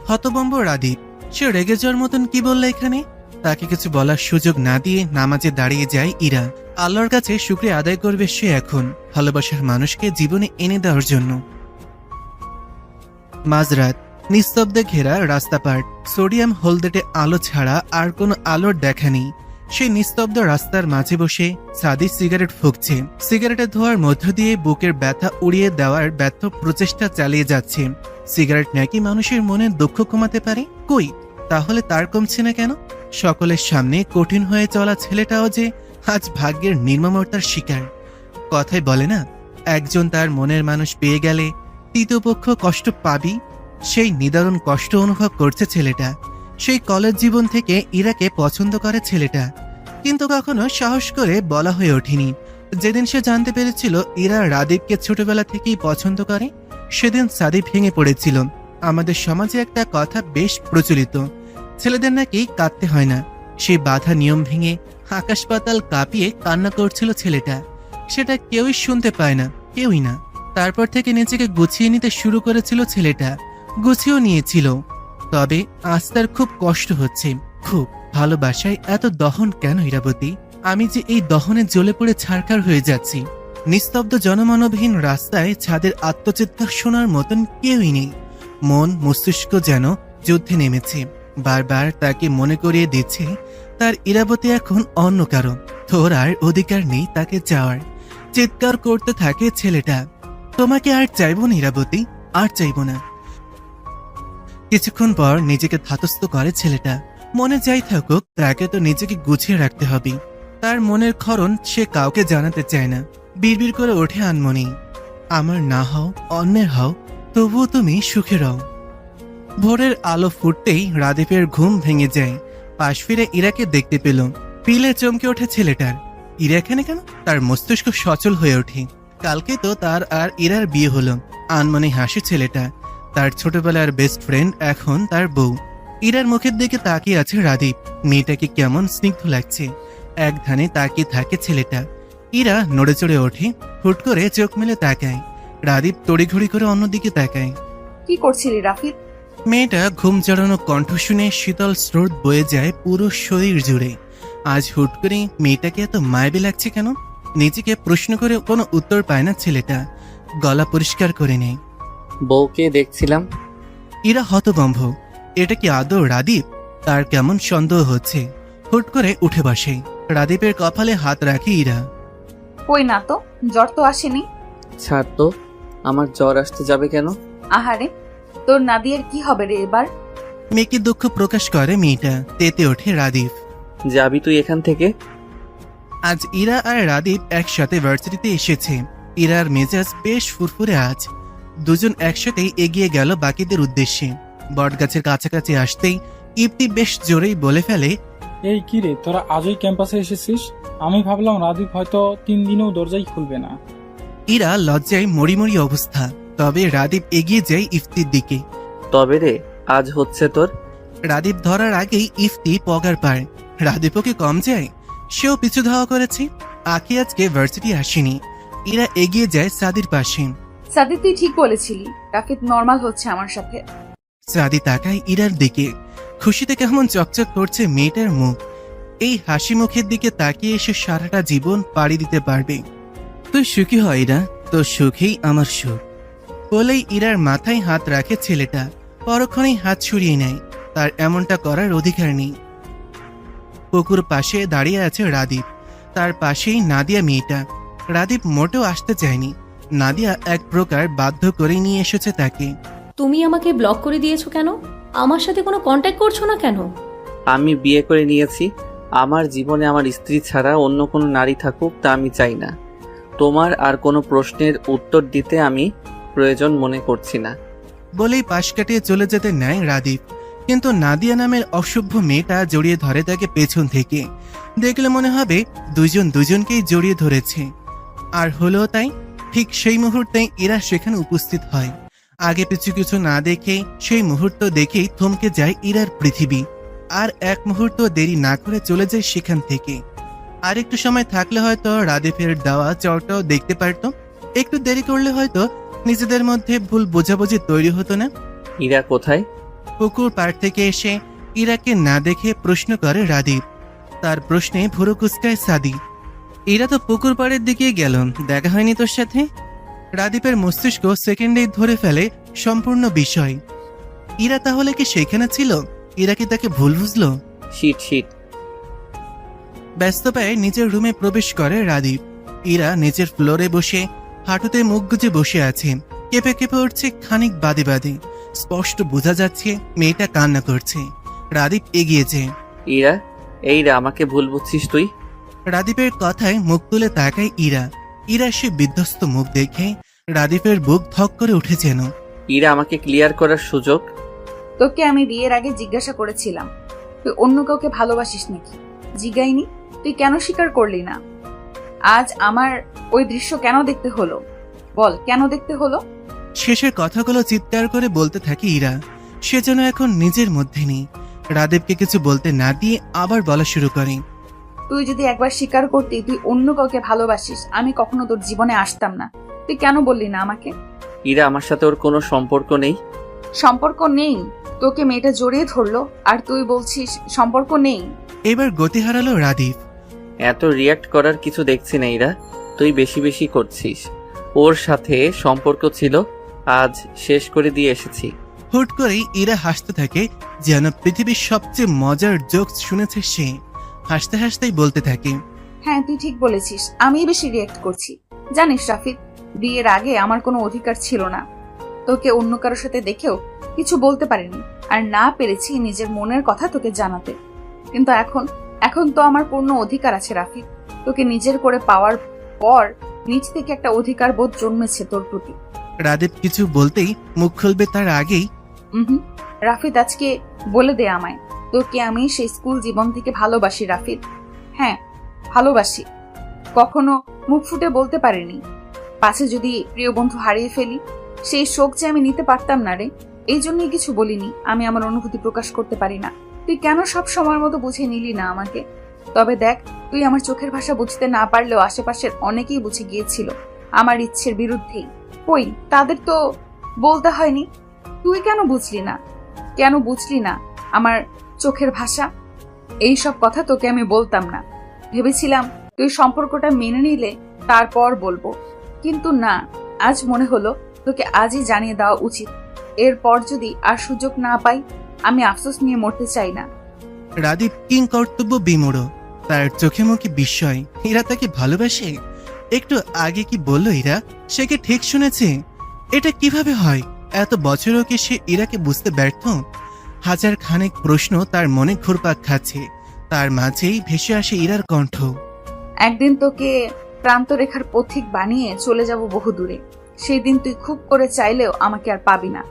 হতবম্ব রাদীপ। সে রেগে যাওয়ার মতন কি বললে এখানে? তাকে কিছু বলার সুযোগ না দিয়ে নামাজে দাঁড়িয়ে যায় ইরা। আল্লাহর কাছে শুকরিয়া আদায় করবে সে এখন ভালোবাসার মানুষকে জীবনে এনে দেওয়ার জন্য। মাঝরাত, নিস্তব্ধে ঘেরা রাস্তাপাট। সোডিয়াম হলদেটে আলো ছাড়া আর কোনো আলোর দেখা নেই। সেই নিস্তব্ধ রাস্তার মাঝে বসে সাদি সিগারেট ফুঁকছে। সিগারেটের ধোঁয়ার মধ্য দিয়ে বুকের ব্যথা উড়িয়ে দেওয়ার ব্যর্থ প্রচেষ্টা চালিয়ে যাচ্ছে। সিগারেট নাকি মানুষের মনে দুঃখ কমাতে পারে? কই, তাহলে তার কমছে না কেন? সকলের সামনে কঠিন হয়ে চলা ছেলেটাও যে আজ ভাগ্যের নির্মমতার শিকার। কথায় বলে না, একজন তার মনের মানুষ পেয়ে গেলে তৃতীয় পক্ষ কষ্ট পাবি। সেই নিদারুণ কষ্ট অনুভব করছে ছেলেটা। সেই কলেজ জীবন থেকে ইরাকে পছন্দ করে ছেলেটা, কিন্তু কখনো সাহস করে বলা হয়ে ওঠেনি। যেদিন সে জানতে পেরেছিল ইরা রাদীপকে ছোটবেলা থেকেই পছন্দ করে, সেদিন সাদি ভেঙে পড়েছিল। আমাদের সমাজে একটা কথা বেশ প্রচলিত, ছেলেদের নাকি কাঁদতে হয় না, সেই বাধা নিয়ম ভেঙে আকাশ পাতাল কাঁপিয়ে কান্না করছিল ছেলেটা। সেটা কেউই শুনতে পায় না, কেউই না। তারপর থেকে নিজেকে গুছিয়ে নিতে শুরু করেছিল ছেলেটা, গুছিয়েও নিয়েছিল। তবে আজ তার খুব কষ্ট হচ্ছে, খুব। ভালোবাসায় এত দহন কেন ইরাবতী? আমি যে এই দহনে জ্বলে পড়ে ছারখার হয়ে যাচ্ছি। নিস্তব্ধ জনমানবহীন রাস্তায় ছাদের আত্মচিৎকার শোনার মতন কেউই নেই। মন মস্তিষ্ক যেন যুদ্ধে নেমেছে, বারবার তাকে মনে করিয়ে দিচ্ছে তার ইরাবতী এখন অন্য কারো, তোর আর অধিকার নেই তাকে চাওয়ার। চিৎকার করতে থাকে ছেলেটা, তোমাকে আর চাইবো না ইরাবতী, আর চাইবো না। কিছুক্ষণ পর নিজেকে ধাতস্থ করে ছেলেটা, মনে যাই থাকুক তাকে তো নিজেকে গুছিয়ে রাখতে হবে। তার মনের ক্ষরণ সে কাউকে জানাতে চায় না। বিড়বিড় করে ওঠে আনমনি, আমার না হও, অন্যের হও, তবুও তুমি সুখে রও। ভোরের আলো ফুটতেই রাদীপের ঘুম ভেঙে যায়। পাশ ফিরে ইরাকে দেখতে পেল। পিলে চমকে ওঠে ছেলেটার, ইরা এখানে কেন? তার মস্তিষ্ক সচল হয়ে ওঠে। কালকে তো তার আর ইরার বিয়ে হলো। আনমনে হাসে ছেলেটা, তার ছোটবেলার বেস্ট ফ্রেন্ড এখন তার বউ। ইরার মুখের দিকে তাকিয়ে আছে রাদীপ। মেয়েটাকে কেমন স্নিগ্ধ লাগছে। এক ধানে তাকিয়ে থাকে ছেলেটা। ইরা নড়ে চড়ে ওঠে, হুট করে চোখ মেলে তাকায়। রাদীপ তড়িঘড়ি করে অন্যদিকে তাকায়। কি করছিলি রাফিদ? মেয়েটা ঘুম জড়ানো কণ্ঠ শুনে শীতল স্রোত বয়ে যায় পুরো শরীর জুড়ে। আজ হুট করে মেয়েটাকে এত মায়াবী লাগছে কেন? নিজেকে প্রশ্ন করে কোনো উত্তর পায় না ছেলেটা। গলা পরিষ্কার করে নেয়। বউকে দেখছিলাম। ইরা হতভম্ব, এটা কি আদৌ রাদীপ? তার কেমন সন্দেহ হচ্ছে। হুট করে উঠে বসে। রাদীপের কপালে হাত রাখে ইরা। কই না তো, জ্বর তো আসেনি। ছাড় তো, আমার জ্বর আসতে যাবে কেন? আহারে, তোর নাদিয়ার কি হবে রে এবার? মেয়েকে দুঃখ প্রকাশ করে মেয়েটা। তেতে ওঠে রাদীপ। যাবি তুই এখান থেকে? আজ ইরা আর রাদীপ একসাথে ভার্সিটিতে এসেছে। ইরার মেজাজ বেশ ফুরফুরে আজ। দুজন একসাথেই এগিয়ে গেল বাকিদের উদ্দেশ্যে। বটগাছের কাছাকাছি আসতেই ইপ্তি বেশ জোরেই বলে ফেলে, এই কি রে, তোরা আজই ক্যাম্পাসে এসেছিস? আমি ভাবলাম রাদীপ হয়তো 3 দিনেও দরজাই খুলবে না। ইরা লজ্জায় মরিমরি অবস্থা। তবে রাদীপ এগিয়ে যায় ইফতির দিকে। তবে রে, আজ হচ্ছে তোর। রাদীপ ধরার আগেই ইফতি পগার পায়। রাদীপও কি কম যায়? সেও পিছু ধাওয়া করেছে। আকি আজকে ভার্সিটি আসেনি। ইরা এগিয়ে যায় সাদির পাশে। সাদি, তুই ঠিক বলেছিলি, রাফিদ নর্মাল হচ্ছে আমার সাথে। সাদি তাকায় ইরার দিকে। খুশিতে কেমন চকচক করছে মেয়েটার মুখ। এই হাসি মুখের দিকে তাকিয়ে এসে সারাটা জীবন পাড়ি দিতে পারবে। তুই সুখী হয় ইরা, তোর সুখেই আমার সুখ বলেই ইরার মাথায় হাত রাখে ছেলেটা। পরক্ষণেই হাত ছুড়িয়ে নেয়। তার এমনটা করার অধিকার নেই। পুকুর পাশে দাঁড়িয়ে আছে রাদীপ। তার পাশেই নাদিয়া মেয়েটা। রাদীপ মোটেও আসতে চায়নি। নাদিয়া এক প্রকার বাধ্য করে নিয়ে এসেছে তাকে। তুমি আমাকে ব্লক করে দিয়েছো কেন? আমার সাথে কোনো কন্ট্যাক্ট করছো না কেন? আমি বিয়ে করে নিয়েছি। আমার জীবনে আমার স্ত্রী ছাড়া অন্য কোনো নারী থাকুক তা আমি চাই না। তোমার আর কোনো প্রশ্নের উত্তর দিতে আমি প্রয়োজন মনে করছি না বলেই পাশ কাটিয়ে চলে যেতে নেয় রাদীপ। কিন্তু নাদিয়া নামের অসভ্য মেয়েটা জড়িয়ে ধরে তাকে পেছন থেকে। দেখলে মনে হবে দুজন দুজনকেই জড়িয়ে ধরেছে। আর হলো তাই। ঠিক সেই মুহূর্তেই ইরা সেখানে উপস্থিত হয়। আগে পিছু কিছু না দেখে সেই মুহূর্ত দেখেই থমকে যায় ইরার পৃথিবী। আর এক মুহূর্ত দেরি না করে চলে যায় সেখান থেকে। আর একটু সময় থাকলে হয়তো রাদীপের দেওয়া চরটাও দেখতে পারত। একটু দেরি করলে হয়তো নিজেদের মধ্যে ভুল বোঝাবুঝি তৈরি হতো না। ইরা কোথায়? পুকুর পাড় থেকে এসে ইরাকে না দেখে প্রশ্ন করে রাদীপ। তার প্রশ্নে ভুরু কুচকায় সাদি। ইরা তো পুকুর পাড়ের দিকে গেল, দেখা হয়নি তোর সাথে? রাদীপের মস্তিষ্ক সেকেন্ডেই ধরে ফেলে সম্পূর্ণ বিষয়। ইরা তাহলে কি সেখানে ছিল? ইরা কি তাকে ভুল বুঝলো? শিট। ব্যস্ত পায়ে নিজের রুমে প্রবেশ করে রাদীপ। ইরা নিচের ফ্লোরে বসে হাঁটুতে মুখ গুজে বসে আছে। কেঁপে কেঁপে উঠছে খানিক বাদে বাদে। স্পষ্ট বোঝা যাচ্ছে মেয়েটা কান্না করছে। রাদীপ এগিয়েছে। ইরা, এইরা আমাকে ভুল বুঝছিস তুই? রাদীপের কথায় মুখ তুলে তাকায় ইরা। ইরা সে বিধ্বস্ত মুখ দেখে রাদীপের বুক ধক করে উঠে যেন। ইরা, আমাকে ক্লিয়ার করার সুযোগ। তোকে আমি বিয়ের আগে জিজ্ঞাসা করেছিলাম তুই অন্য কাউকে ভালোবাসিস নাকি। জিজ্ঞাইনি, তুই কেন স্বীকার করলি না? আজ আমার ওই দৃশ্য কেন দেখতে হলো? বল, কেন দেখতে হলো? শেষের কথাগুলো চিৎকার করে বলতে থাকে ইরা। সে যেন এখন নিজের মধ্যে নেই। রাদীপকে কিছু বলতে না দিয়ে আবার বলা শুরু করে। তুই যদি একবার স্বীকার করতি তুই অন্য কাউকে ভালোবাসিস, আমি কখনো তোর জীবনে আসতাম না। তুই কেন বললি না আমাকে? ইরা, আমার সাথে ওর কোনো সম্পর্ক নেই। সম্পর্ক নেই? তোকে মেয়েটা জড়িয়ে ধরলো আর তুই বলছিস সম্পর্ক নেই? এবার গতি হারালো রাদীপ। এত রিয়াক্ট করার কিছু দেখছি না ইরা, তুই বেশি বেশি করছিস। ওর সাথে সম্পর্ক ছিল, আজ শেষ করে দিয়ে এসেছি। হুট করেই ইরা হাসতে থাকে, যেন পৃথিবীর সবচেয়ে মজার জোকস শুনেছে সে। হাসতে হাসতেই বলতে থাকে, হ্যাঁ তুই ঠিক বলেছিস, আমি বেশি রিয়েক্ট করছি। জানিস রাফিদ, বিয়ের আগে আমার কোনো অধিকার ছিল না। তোকে অন্য কারোর সাথে দেখেও কিছু বলতে পারিনি, আর না পেরেছি নিজের মনের কথা তোকে জানাতে। কিন্তু এখন তো আমার পূর্ণ অধিকার আছে রাফিদ। তোকে নিজের করে পাওয়ার পর নিজ থেকে একটা অধিকার বোধ জন্মেছে তোর প্রতি। রাদীপ কিছু বলতেই মুখ খুলবে তার আগেই রাফিদ, আজকে বলে দে আমায়, তোকে আমি সেই স্কুল জীবন থেকে ভালোবাসি রাফিদ। হ্যাঁ ভালোবাসি, কখনো মুখ ফুটে বলতে পারিনি। পাছে যদি প্রিয় বন্ধু হারিয়ে ফেলি, সেই শোক যে আমি নিতে পারতাম না রে, এই জন্যই কিছু বলিনি। আমি আমার অনুভূতি প্রকাশ করতে পারি না। তুই কেন সব সময়ের মতো বুঝে নিলি না আমাকে? তবে দেখ, তুই আমার চোখের ভাষা বুঝতে না পারলেও আশেপাশের অনেকেই বুঝে গিয়েছিল আমার ইচ্ছের বিরুদ্ধেই। কই, তাদের তো বলতে হয়নি। তুই কেন বুঝলি না আমার চোখের ভাষা? এই সব কথা তোকে আমি বলতাম না। ভেবেছিলাম তুই সম্পর্কটা মেনে নিলে তারপর বলবো, কিন্তু না, আজ মনে হলো তোকে আজই জানিয়ে দেওয়া উচিত। এরপর যদি আর সুযোগ না পাই, আমি আফসোস নিয়ে মরতে চাই না। রাদীপ কিং কর্তব্য বিমূঢ়, তার চোখে মুখে বিস্ময়। ইরা তাকে ভালোবাসে? একটু আগে কি বলল ইরা? সে কি ঠিক শুনেছে? এটা কিভাবে হয়? এত বছরও কি সে ইরাকে বুঝতে ব্যর্থ? হাজার খানেক প্রশ্ন তার মনে ঘুরপাক খাচ্ছে। তার মাঝেই ভেসে আসে ইরার কণ্ঠ। একদিন তোকে প্রান্তরেখার পথিক বানিয়ে চলে যাব বহু দূরে। সেই দিন তুই খুব করে চাইলেও আমাকে আর পাবি না।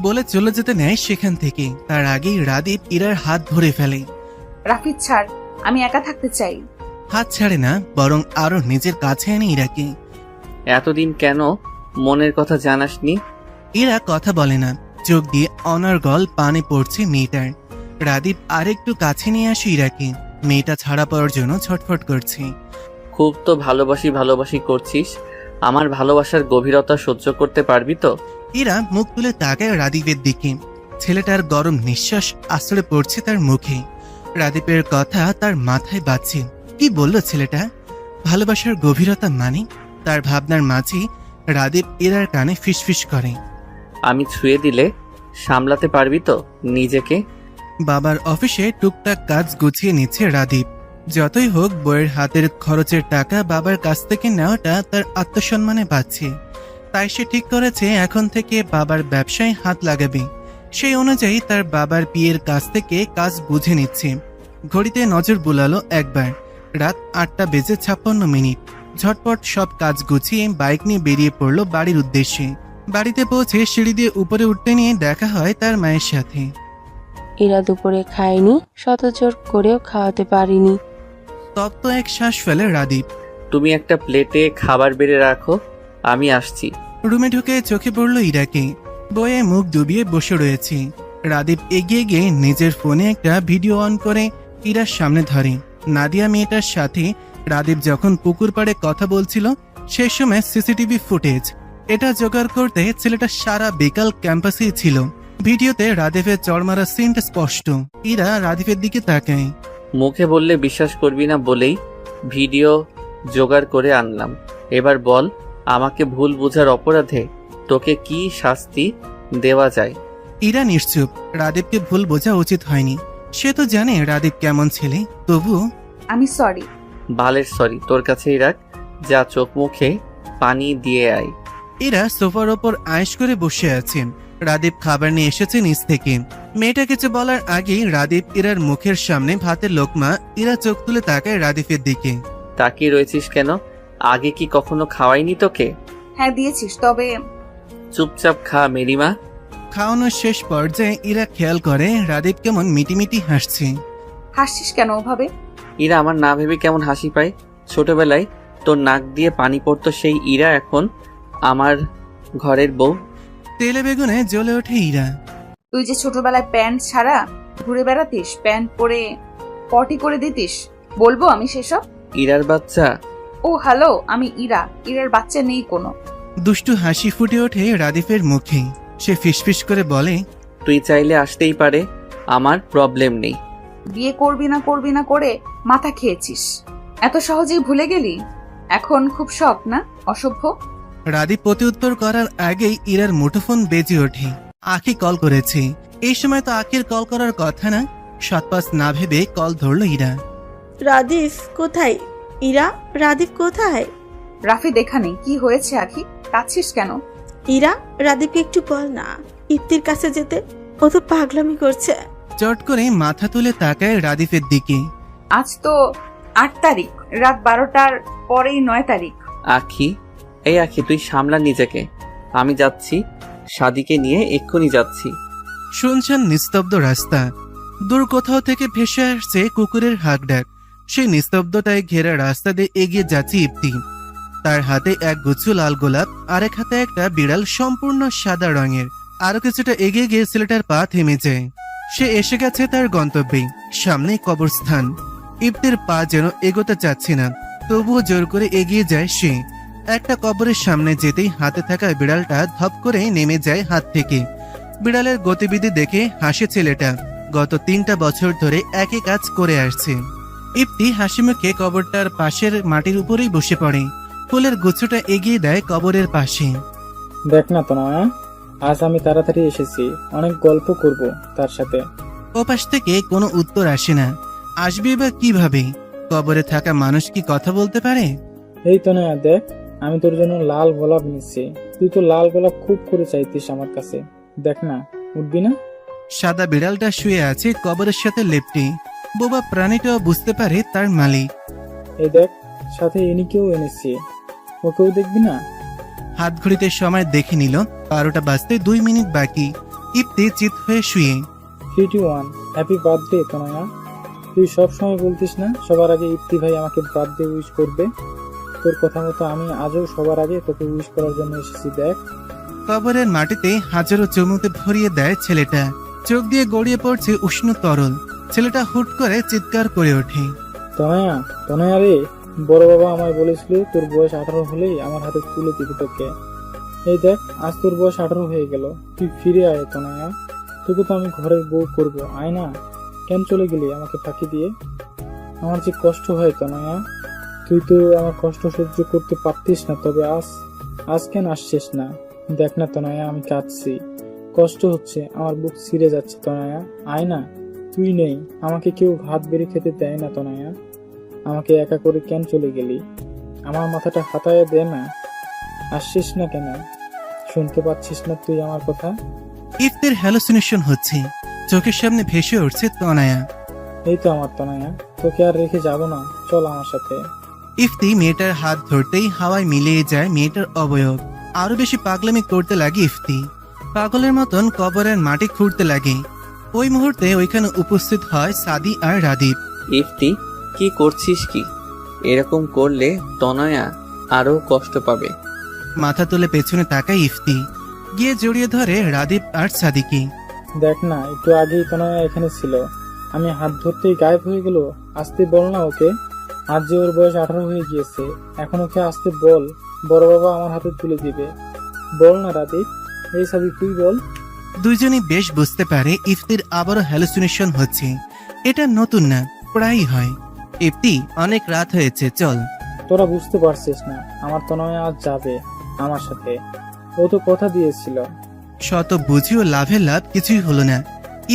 বলে চলে যেতে নেয় সেখান থেকে। তার আগেই রাদীপ ইরার হাত ধরে ফেলে। রাফিদ ছাড়, আমি একা থাকতে চাই। হাত ছাড়ে না, বরং আরো নিজের কাছে আনে ইরাকে। এতদিন কেন মনের কথা জানাসনি? ইরা কথা বলে না, চোখ দিয়ে অনর্গল পানি পড়ছে মেয়েটার। রাদীপ আরেকটু কাছে নিয়ে আসে ইরাকে। মেয়েটা ছাড়া পাওয়ার জন্য ছটফট করছে। খুব তো ভালোবাসি করছিস, আমার ভালোবাসার গভীরতা সহ্য করতে পারবি তো? ইরা মুখ তুলে তাকায় রাদীপের দিকে। ছেলেটার গরম নিঃশ্বাস আশ্রয় পড়ছে তার মুখে। রাদীপের কথা তার মাথায় বাজছে। কি বলল ছেলেটা? ভালোবাসার গভীরতা মানে? তার ভাবনার মাঝে রাদীপ ইরার কানে ফিসফিস করে, আমি ছুঁয়ে দিলে সামলাতে পারবি তো নিজেকে? বাবার অফিসে টুকটাক কাজ গুছিয়ে নিচ্ছে রাদীপ। যতই হোক, বইয়ের হাতের খরচের টাকা বাবার কাছ থেকে নেওয়াটা তার আত্মসম্মানে পাচ্ছে। তাই সে ঠিক করেছে এখন থেকে বাবার ব্যবসায় হাত লাগাবে। সেই অনুযায়ী তার বাবার বিয়ের কাছ থেকে কাজ বুঝে নিচ্ছে। ঘড়িতে নজর বুলালো একবার। রাত 8:56। ঝটপট সব কাজ গুছিয়ে বাইক নিয়ে বেরিয়ে পড়লো বাড়ির উদ্দেশ্যে। বাড়িতে পৌঁছে সিঁড়ি দিয়ে উপরে উঠতে নিয়ে দেখা হয় তার মায়ের সাথে। ইরা দুপুরে খায়নি, শত জোর করেও খাওয়াতে পারিনি। তপ্ত এক শ্বাস ফেলে রাদীপ। তুমি একটা প্লেটে খাবার বেড়ে রাখো, আমি আসছি। রুমে ঢুকে চোখে পড়ল ইরাকে। বইয়ে মুখ ডুবিয়ে বসে রয়েছে। রাদীপ এগিয়ে গিয়ে নিজের ফোনে একটা ভিডিও অন করে ইরার সামনে ধরে। নাদিয়া মেয়েটার সাথে রাদীপ যখন পুকুর পাড়ে কথা বলছিল সেই সময় সিসিটিভি ফুটেজ। এটা জোগাড় করতে ছেলেটা সারা বিকাল ক্যাম্পাসেই ছিল। ভিডিওতে রাদীপের চড়মারা সিনটা স্পষ্ট। ইরা রাদীপের দিকে তাকায়। মুখে বললে বিশ্বাস করবি না বলেই ভিডিও জোগাড় করে আনলাম। এবার বল, আমাকে ভুল বোঝার অপরাধে তোকে কি শাস্তি দেওয়া যায়? ইরা নিশ্চুপ। রাদীপকে ভুল বোঝা উচিত হয়নি। সে তো জানে রাদীপ কেমন ছেলে, তবুও। আমি সরি। বালের সরি তোর কাছেই রাখ, যা চোখ মুখে পানি দিয়ে আয়। ইরা সোফার ওপর আয়েশ করে বসে আছেন। রাদীপ খাবার নিয়ে এসেছে নিচ থেকে। মেয়েটা কিছু বলার আগেই রাদীপ ইরার মুখের সামনে ভাতের লোকমা। ইরা চোখ তুলে তাকায় রাদীপের দিকে। তাকিয়ে রয়েছিস কেন? আগে কি কখনো খাওয়াইনি তোকে? হ্যাঁ দিয়েছিস, তবে চুপচাপ খা মেরিমা। খাওয়ানোর শেষ পর্যায়ে ইরা খেয়াল করে রাদীপ কেমন মিটিমিটি হাসছে। হাসছিস কেন ওভাবে? ইরা আমার না ভেবে কেমন হাসি পায়। ছোটবেলায় তোর নাক দিয়ে পানি পড়তো সেই ইরা এখন আমার ঘরের বউ। তেলে বেগুনে জ্বলে ওঠে ইরা। তুই যে ছোটবেলায় প্যান্ট ছাড়া ঘুরে বেড়াতিস, প্যান্ট পরে পটি করে দিতিস? বলবো আমি সেসব? ইরার বাচ্চা। ও হ্যালো, আমি ইরা। ইরার বাচ্চা নেই কোনো। দুষ্টু হাসি ফুটে ওঠে রাদিফের মুখে। সে ফিসফিস করে বলে, তুই চাইলে আসতেই পারে, আমার প্রবলেম নেই। বিয়ে করবি না করে মাথা খেয়েছিস, এত সহজেই ভুলে গেলি? এখন খুব শখ না? অসভ্য। রাদীপ প্রত্যুত্তর করার আগেই ইরার মুঠোফোন বেজে ওঠে। আখি কল করেছে। এই সময় তো আখির কল করার কথা না। সৎপাস না ভেবে কল ধরল ইরা। রাদিফ কোথায়? ইরা, রাদিফ কোথায়? রাফি দেখা নেই। কি হয়েছে আখি? কাঁদছিস কেন? ইরা, রাদিফকে একটু বল না ইফতির কাছে যেতে। ও তো পাগলামি করছে। চট করে মাথা তুলে তাকায় রাদিফের দিকে। আজ তো 8 তারিখ, রাত 12টার পরেই 9 তারিখ। আখি, এই আখি, তুই সামলা নিজেকে। আমি যাচ্ছি, সাদিকে নিয়ে এক্ষুনি যাচ্ছি। শুনছেন নিস্তব্ধ রাস্তা। দূর কোথাও থেকে ভেসে আসছে কুকুরের হাঁক ডাক। সেই নিস্তব্ধতায় ঘেরা রাস্তা দিয়ে এগিয়ে যাচ্ছে ইফতি। তার হাতে এক গুচ্ছ লাল গোলাপ, আরেক হাতে একটা বিড়াল সম্পূর্ণ সাদা রঙের। আরো কিছুটা এগিয়ে গিয়ে ছেলেটার পা থেমে যায়। সে এসে গেছে তার গন্তব্যে, সামনে কবরস্থান। ইফতির পা যেন এগোতে চাচ্ছে না, তবুও জোর করে এগিয়ে যায় সে। একটা কবরের সামনে যেতেই হাতে থাকা বিড়ালটা ধপ করে নেমে যায় হাত থেকে। বিড়ালের গতিবিধি দেখে হাসে ছেলেটা। গত 3টা বছর ধরে একই কাজ করে আসছে। ইফতি হাসি মুখে কবরটার পাশের মাটির উপরেই বসে পড়ে। ফুলের গুচ্ছটা এগিয়ে দেয় কবরের পাশে। দেখ না তনয়া, আজ আমি তাড়াতাড়ি এসেছি, অনেক গল্প করব তার সাথে। ওপাশ থেকে কোনো উত্তর আসে না। আসবে বা কিভাবে? কবরে থাকা মানুষ কি কথা বলতে পারে? এই তনয়া দেখ, আমি তোর জন্য লাল গোলাপ নিচ্ছি। তুই তো লাল গোলাপ খুব করে চাইতিস আমার কাছে। দেখ না, উঠবি না? সাদা বিড়ালটা শুয়ে আছে কবরের সাথে লেপ্টে। বোবা প্রাণীটাও বুঝতে পারে তার মালিক। এই দেখ, সাথে ইনিকেও এনেছি, ওকেও দেখবি না? হাত ঘড়িতে সময় দেখে নিল 12টা বাজতে 2 মিনিট বাকি। ইফতি চিত হয়ে শুয়ে। 3-1 হ্যাপি বার্থডে তনয়া। তুই সব সময় বলতিস না সবার আগে ইফতি ভাই আমাকে বার্থডে উইশ করবে? তোর কথা মতো আমি আজও সবার আগে তোকে উইশ করার জন্য এসেছি। দেখ, কবরের মাটিতে হাজারো চুমুতে ভরিয়ে দেয় ছেলেটা। চোখ দিয়ে গড়িয়ে পড়ছে উষ্ণ তরল। ছেলেটা হুট করে চিৎকার করে ওঠে। তনয়া, তনয়া রে, বড় বাবা আমায় বলেছিল তোর বয়স 18 হলেই আমার হাতে তুলে দিবি তোকে। এই দেখ, আজ তোর বয়স 18 হয়ে গেল। তুই ফিরে আয় তনয়া, তোকে তো আমি ঘরের বউ করব। আয় না, কেন চলে গেলি আমাকে ফাঁকি দিয়ে? আমার যে কষ্ট হয় তনয়া, তুই তো আমার কষ্ট সহ্য করতে পারতিস না, তবে আজ কেন আসছিস না? দেখ না তনয়া, আমি কাঁদছি, কষ্ট হচ্ছে, আমার বুক ছিঁড়ে যাচ্ছে তনয়া। আয় না, তুই নেই, আমাকে কেউ ভাত বেড়ে খেতে দেয় না তনয়া। আমাকে একা করে কেন চলে গেলি? আমার মাথাটা হাতায় দে না। আসছিস না কেন? শুনতে পাচ্ছিস না তুই আমার কথা? ইফতির হ্যালুসিনেশন হচ্ছে। চোখের সামনে ভেসে উঠছে তনয়া। এই তো আমার তনয়া, তোকে আর রেখে যাব না, চল আমার সাথে। ইফতি মেয়েটার হাত ধরতেই হাওয়ায় মিলিয়ে যায় মেয়েটার অবয়ব। আরো বেশি পাগলামি করতে লাগে ইফতি। পাগলের মতন কবরের মাটি খুঁড়তে লাগে। ওই মুহূর্তে ওইখানে উপস্থিত হয় সাদি আর রাদীপ। ইফতি, কি করছিস কি? এরকম করলে তনয়া আরো কষ্ট পাবে। মাথা তুলে পেছনে তাকায় ইফতি। গিয়ে জড়িয়ে ধরে রাদীপ আর সাদিকে। দেখ না, একটু আগেই তনয়া এখানে ছিল, আমি হাত ধরতেই গায়েব হয়ে গেল। আসতে বল না ওকে, আজ যে ওর বয়স 18 হয়ে গিয়েছে, এখন ওকে আসতে বল, বড় বাবা আমার হাতে তুলে দিবে। বল না রাদীপ, এই সাদি তুই বল। দুইজনই বেশ বুঝতে পারে ইফতির আবারও হ্যালুসিনেশন হচ্ছে। এটা নতুন না, প্রায়ই হয়। ইফতি, অনেক রাত হয়েছে, চল। তোরা বুঝতে পারছিস না, আমার তনয়া আজ যাবে আমার সাথে, ও তো কথা দিয়েছিল। শত বুঝিও লাভের লাভ কিছুই হলো না।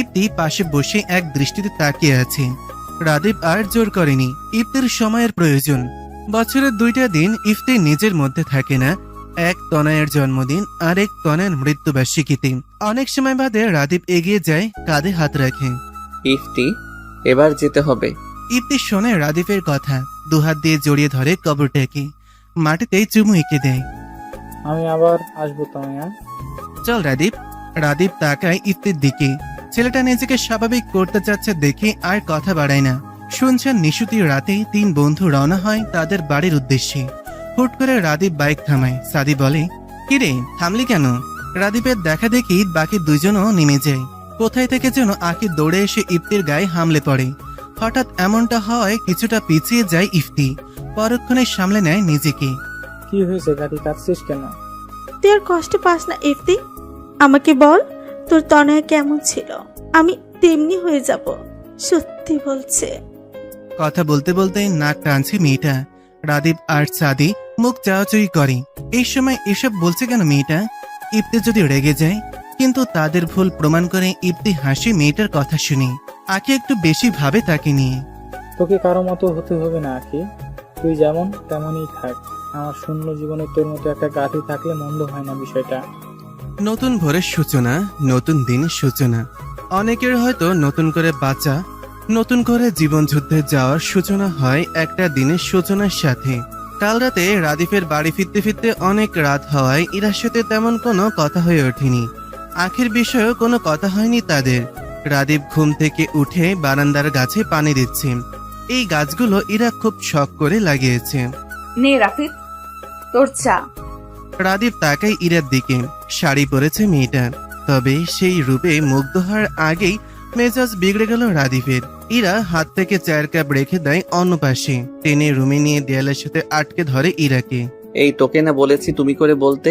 ইফতি পাশে বসে এক দৃষ্টিতে তাকিয়ে আছে। রাদীপ আর জোর করেনি। ইফতির সময়ের প্রয়োজন। বছরের 2টা দিন ইফতি নিজের মধ্যে থাকে না। এক তনয়ের জন্মদিন আর এক তনয়ের মৃত্যুবার্ষিকীতে। অনেক সময় বাদে রাদীপ এগিয়ে যায়, কাঁধে হাত রাখে। ইফতি, এবার যেতে হবে। ইফতি শোনে রাদীপের কথা, দুহাত দিয়ে জড়িয়ে ধরে কবরটাকে। মাটিতেই চুমু এঁকে দেয়। আমি আবার আসবো তনয়া। চল রাদীপ। রাদীপ তাকায় ইফতির দিকে। ছেলেটা নিজেকে স্বাভাবিক করতে চাচ্ছে দেখে আর কথা বাড়ায় না। শুনছেন নিশুতি রাতে 3 বন্ধু রওনা হয় তাদের বাড়ির উদ্দেশ্যে। হুট করে রাদীপ বাইক থামায়। সাদি বলে, কিরে, থামলি কেন? রাদীপের দেখা দেখি বাকি 2জনও নেমে যায়। কোথায় থেকে যেন আঁকি দৌড়ে এসে ইফতির গায়ে হামলে পড়ে। হঠাৎ এমনটা হওয়ায় কিছুটা পিছিয়ে যায় ইফতি। পরক্ষণে সামলে নেয় নিজেকে। কি হয়েছে গাড়ি, কাঁদছিস কেন? তুই আর কষ্ট পাস না ইফতি। আমাকে বল তোর তনয়া কেমন ছিল, আমি তেমনি হয়ে যাব, সত্যি বলছে। কথা বলতে বলতে নাক টানছে মেয়েটা। রাদীপ আর সাদি মুখ চাওয়াচুই করে। এই সময় এসব বলছে কেন মেয়েটা? ইফতি যদি রেগে যায়, কিন্তু তাদের ভুল প্রমাণ করে ইফতি হাসি মেয়েটার কথা শুনে। আঁকি একটু বেশি ভাবে তাকে নিয়ে। তোকে কারো মতো হতে হবে না আখি, তুই যেমন তেমনই থাক। আমার শূন্য জীবনে তোর মতো একটা গাথি থাকলে মন্দ হয় না বিষয়টা। নতুন ভোরের সূচনা, নতুন দিনের সূচনা। অনেকের হয়তো নতুন করে বাঁচা, নতুন করে জীবন যুদ্ধে যাওয়ার সূচনা হয় একটা দিনের সূচনার সাথে। কাল রাতে রাদীপের বাড়ি ফিরতে ফিরতে অনেক রাত হওয়ায় ইরার সাথে তেমন কোনো কথা হয়ে ওঠেনি। আখের বিষয়েও কোনো কথা হয়নি তাদের। রাদীপ ঘুম থেকে উঠে বারান্দার গাছে পানি দিচ্ছে। এই গাছগুলো ইরা খুব শখ করে লাগিয়েছে। নে রাফিদ, তোর চা। রাদীপ তাকায় ইরার দিকে। শাড়ি পরেছে মেয়েটা, তবে সেই রূপে মুগ্ধ হওয়ার আগেই মেজাজ বিগড়ে গেল রাদীপের। ইরা হাত থেকে চায়ের কাপ রেখে দেয় অন্য পাশে। টেনে রুমে নিয়ে দেয়ালের সাথে আটকে ধরে ইরাকে। এই তোকে না বলেছি তুমি করে বলতে,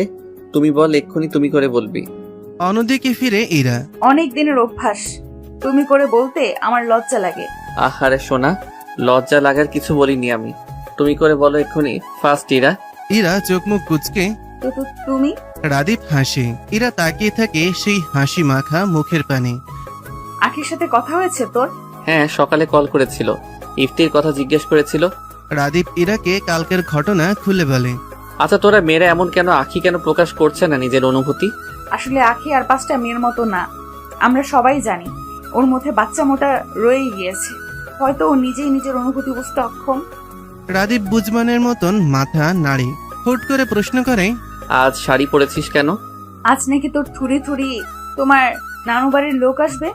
তুমি বল এক্ষুনি তুমি করে বলবি। অন্যদিকে ফিরে ইরা। অনেক দিনের অভ্যাস, তুমি করে বলতে আমার লজ্জা লাগে। আহারে সোনা, লজ্জা লাগার কিছু বলিনি আমি, তুমি করে বলো এক্ষুনি। ফার্স্ট ইরা। ইরা চোখ মুখ কুচকে। তো তুমি? রাদীপ হাসে। ইরা তাকিয়ে থাকে সেই হাসি মাখা মুখের পানে। আখির সাথে কথা হয়েছে তোর? হ্যাঁ, সকালে কল করেছিল, ইফতির কথা জিজ্ঞেস করেছিল। রাদীপ ইরাকে কালকের ঘটনা খুলে বলে। আচ্ছা তোরা মেয়েরা এমন কেন? আখি কেন প্রকাশ করছে না নিজের অনুভূতি? আসলে আখি আর 5টা মেয়ের মতো না, আমরা সবাই জানি। ওর মধ্যে বাচ্চা মোটা রয়ে গিয়েছে, হয়তো ও নিজেই নিজের অনুভূতি বুঝতে অক্ষম। রাদীপ বুঝমানের মতন মাথা নাড়ে। হুট করে প্রশ্ন করে, আজ শাড়ি পরেছিস কেন? আজ নাকি তোর থুরি থুরি তোমার নানু বাড়ির লোক আসবে,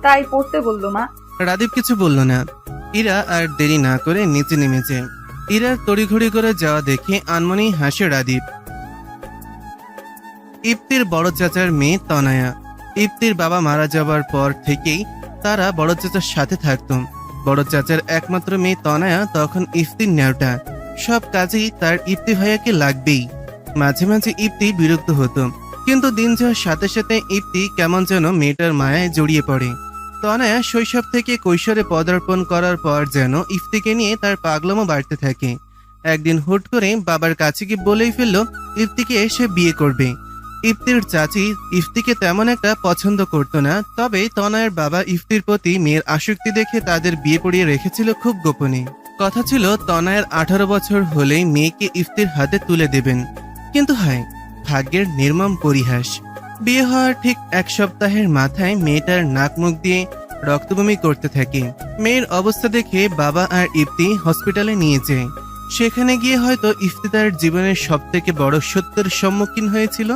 তাই পড়তে বললো মা। রাদীপ কিছু বলল না। ইরা আর দেরি না করে নিচে নেমেছে। ইরার তড়িঘড়ি করে যাওয়া দেখে আনমনেই হাসে রাদীপ। ইফতির বড় চাচার মেয়ে তনয়া। ইফতির বাবা মারা যাবার পর থেকেই তারা বড় চাচার সাথে থাকত। বড় চাচার একমাত্র মেয়ে তনয়া তখন ইফতির নেওটা। সব কাজেই তার ইফতি ভাইয়াকে লাগবেই। মাঝে মাঝে ইফতি বিরক্ত হতো, কিন্তু দিন যাওয়ার সাথে সাথে ইফতি কেমন যেন মেয়েটার মায়ায় জড়িয়ে পড়ে। তনয়া শৈশব থেকে কৈশোরে পদার্পণ করার পর যেন ইফতিকে নিয়ে তার পাগলামো বাড়তে থাকে। একদিন হুট করে বাবার কাছে গিয়ে বলেই ফেলল ইফতিকে সে বিয়ে করবে। ইফতির চাচি ইফতিকে তেমন একটা পছন্দ করতো না, তবে তনয়ের বাবা ইফতির প্রতি মেয়ের আসক্তি দেখে তাদের বিয়ে পড়িয়ে রেখেছিল খুব গোপনে। কথা ছিল তনয়ের 18 বছর হলেই মেয়েকে ইফতির হাতে তুলে দেবেন। কিন্তু হায়, ভাগ্যের নির্মম পরিহাস। বিয়ে হওয়ার ঠিক 1 সপ্তাহের মাথায় মেয়েটার নাক মুখ দিয়ে রক্তবমি করতে থাকে। মেয়ের অবস্থা দেখে বাবা আর ইফতি হসপিটালে নিয়ে যায়। সেখানে গিয়ে হয়তো ইফতি তার জীবনের সব থেকে বড় সত্যের সম্মুখীন হয়েছিল।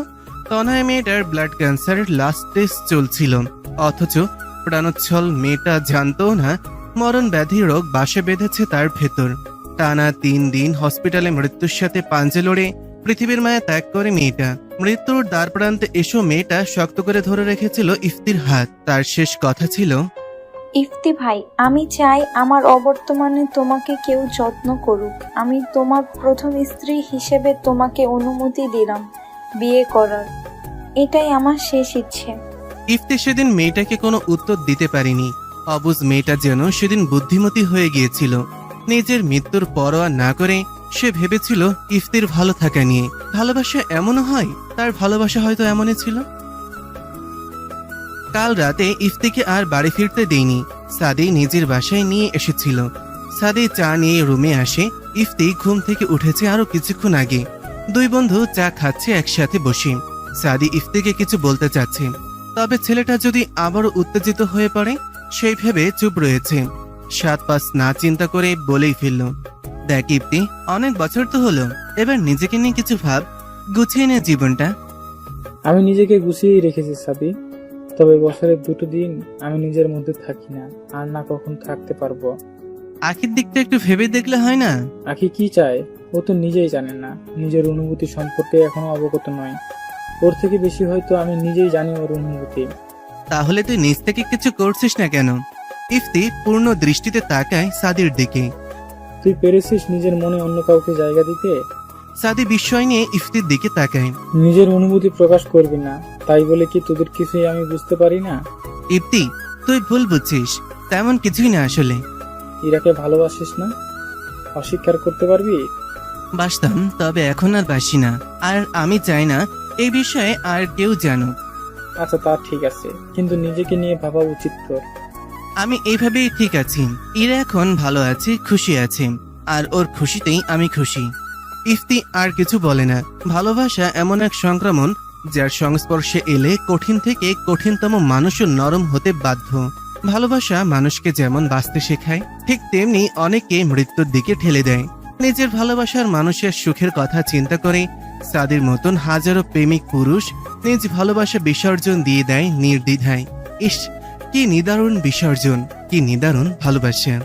তনয় মেয়েটার ব্লাড ক্যান্সারের লাস্ট স্টেজ চলছিল, অথচ প্রাণোচ্ছল মেয়েটা জানতো না মরণ ব্যাধি রোগ বাসা বেঁধেছে তার ভেতর। টানা 3 দিন হসপিটালে মৃত্যুর সাথে পাঞ্জে লড়ে পৃথিবীর মায়া ত্যাগ করে মেয়েটা। মৃত্যুর দ্বার প্রান্তে এসো মেয়েটা শক্ত করে ধরে রেখেছিল ইফতির হাত। তার শেষ কথা ছিল, ইফতি ভাই, আমি চাই আমার অবর্তমানে তোমাকে কেউ যত্ন করুক। আমি তোমার প্রথম স্ত্রী হিসেবে তোমাকে অনুমতি দিলাম বিয়ে করার। এটাই আমার শেষ ইচ্ছে। ইফতি সেদিন মেয়েটাকে কোনো উত্তর দিতে পারেনি। অবুঝ মেয়েটা যেন সেদিন বুদ্ধিমতী হয়ে গিয়েছিল। নিজের মৃত্যুর পরোয়া না করে সে ভেবেছিল ইফতির ভালো থাকা নিয়ে। ভালোবাসা এমনও হয়, তার ভালোবাসা হয়তো এমনই ছিল। কাল রাতে ইফতিকে আর বাড়ি ফিরতে দেয়নি। সাদি নিজের বাসায় নিয়ে এসেছিল। সাদি চা নিয়ে রুমে আসে। ইফতি ঘুম থেকে উঠেছে আরো কিছুক্ষণ আগে। 2 বন্ধু চা খাচ্ছে একসাথে বসে। সাদি ইফতিকে কিছু বলতে চাচ্ছে, তবে ছেলেটা যদি আবারও উত্তেজিত হয়ে পড়ে সেই ভেবে চুপ রয়েছে। 7-5 না চিন্তা করে বলেই ফেলল, দেখ ইফতি, অনেক বছর তো হলো, এবার নিজেকে নিয়ে কিছু ভাব, গুছিয়ে নে জীবনটা। আমি নিজেকে গুছিয়েই রেখেছি সাদি, তবে বছরের 2টো দিন আমি নিজের মধ্যে থাকি না, আর না কখন থাকতে পারবো। আখির দিকটা একটু ভেবে দেখলে হয় না? আখি কি চায় ও তো নিজেই জানে না, নিজের অনুভূতি সম্পর্কে এখনো অবগত নয়। ওর থেকে বেশি হয়তো আমি নিজেই জানি ওর অনুভূতি। তাহলে তুই নিজ থেকে কিছু করছিস না কেন? ইফতি পূর্ণ দৃষ্টিতে তাকায় সাদির দিকে। তুই পেরেছিস নিজের মনে অন্য কাউকে জায়গা দিতে? সাদি বিস্ময় নিয়ে ইফতির দিকে তাকায়। নিজের অনুভূতি প্রকাশ করবি না, তাই বলে কি তোদের কিছুই আমি বুঝতে পারি না? ইফতি, তুই ভুল বুঝছিস, তেমন কিছুই না আসলে। ইরাকে ভালোবাসিস না? অস্বীকার করতে পারবি? বাসতাম, তবে এখন আর বাসি না। আর আমি চাই না এই বিষয়ে আর কেউ জানুক। আচ্ছা, তা ঠিক আছে, কিন্তু নিজেকে নিয়ে ভাবা উচিত তোর। আমি এইভাবেই ঠিক আছি। ইরা এখন ভালো আছে, খুশি আছে, আর ওর খুশিতেই আমি খুশি। ইফতি আর কিছু বলে না। ভালোবাসা এমন এক সংক্রমণ যার সংস্পর্শে এলে কঠিন থেকে কঠিনতম মানুষও নরম হতে বাধ্য। ভালোবাসা মানুষকে যেমন বাঁচতে শেখায়, ঠিক তেমনি অনেকে মৃত্যুর দিকে ঠেলে দেয়। নিজের ভালোবাসার মানুষের সুখের কথা চিন্তা করে সাদির মতন হাজারো প্রেমিক পুরুষ নিজ ভালোবাসা বিসর্জন দিয়ে দেয় নির্দ্বিধায়। ইস, কি নিদারুণ বিসর্জন, কি নিদারুণ ভালোবাসা।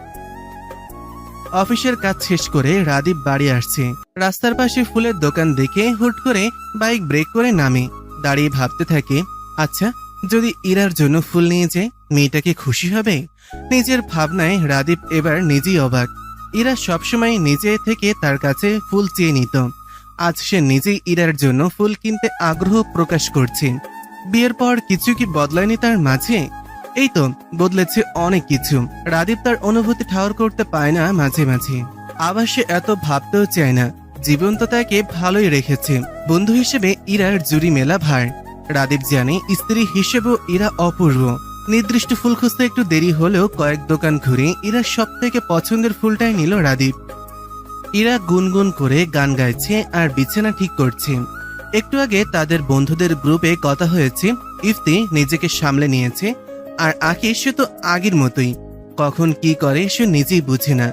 অফিসের কাজ শেষ করে রাদীপ বাড়ি আসছে। রাস্তার পাশে ফুলের দোকান দেখে হুট করে বাইক ব্রেক করে নামে। দাঁড়িয়ে ভাবতে থাকে, আচ্ছা, যদি ইরার জন্য ফুল নিয়ে যায়, মেয়েটাকে খুশি হবে? নিজের ভাবনায় রাদীপ এবার নিজেই অবাক। ইরা সবসময় নিজে থেকে তার কাছে ফুল চেয়ে নিত। আজ সে নিজেই ইরার জন্য ফুল কিনতে আগ্রহ প্রকাশ করছে। বিয়ের পর কিছু কি বদলায়নি তার মাঝে? এই তো, বদলেছে অনেক কিছু। রাদীপ তার অনুভূতি ঠাওর করতে পায় না মাঝে মাঝে। আবার সে এত ভাবতেও চায় না। জীবন তো তাকে ভালোই রেখেছে। বন্ধু হিসেবে ইরার জুড়ি মেলা ভার। রাদীপ জানে স্ত্রী হিসেবেও ইরা অপূর্ব। নির্দিষ্ট ফুল খুঁজতে একটু দেরি হলেও কয়েক দোকান ঘুরে ইরার সব থেকে পছন্দের ফুলটাই নিল রাদীপ। ইরা গুনগুন করে গান গাইছে আর বিছানা ঠিক করছে। একটু আগে তাদের বন্ধুদের গ্রুপে কথা হয়েছে। ইফতি নিজেকে সামলে নিয়েছে, আর আঁকি সে তো আগের মতোই। কখন কি করে সে নিজেই বুঝে না।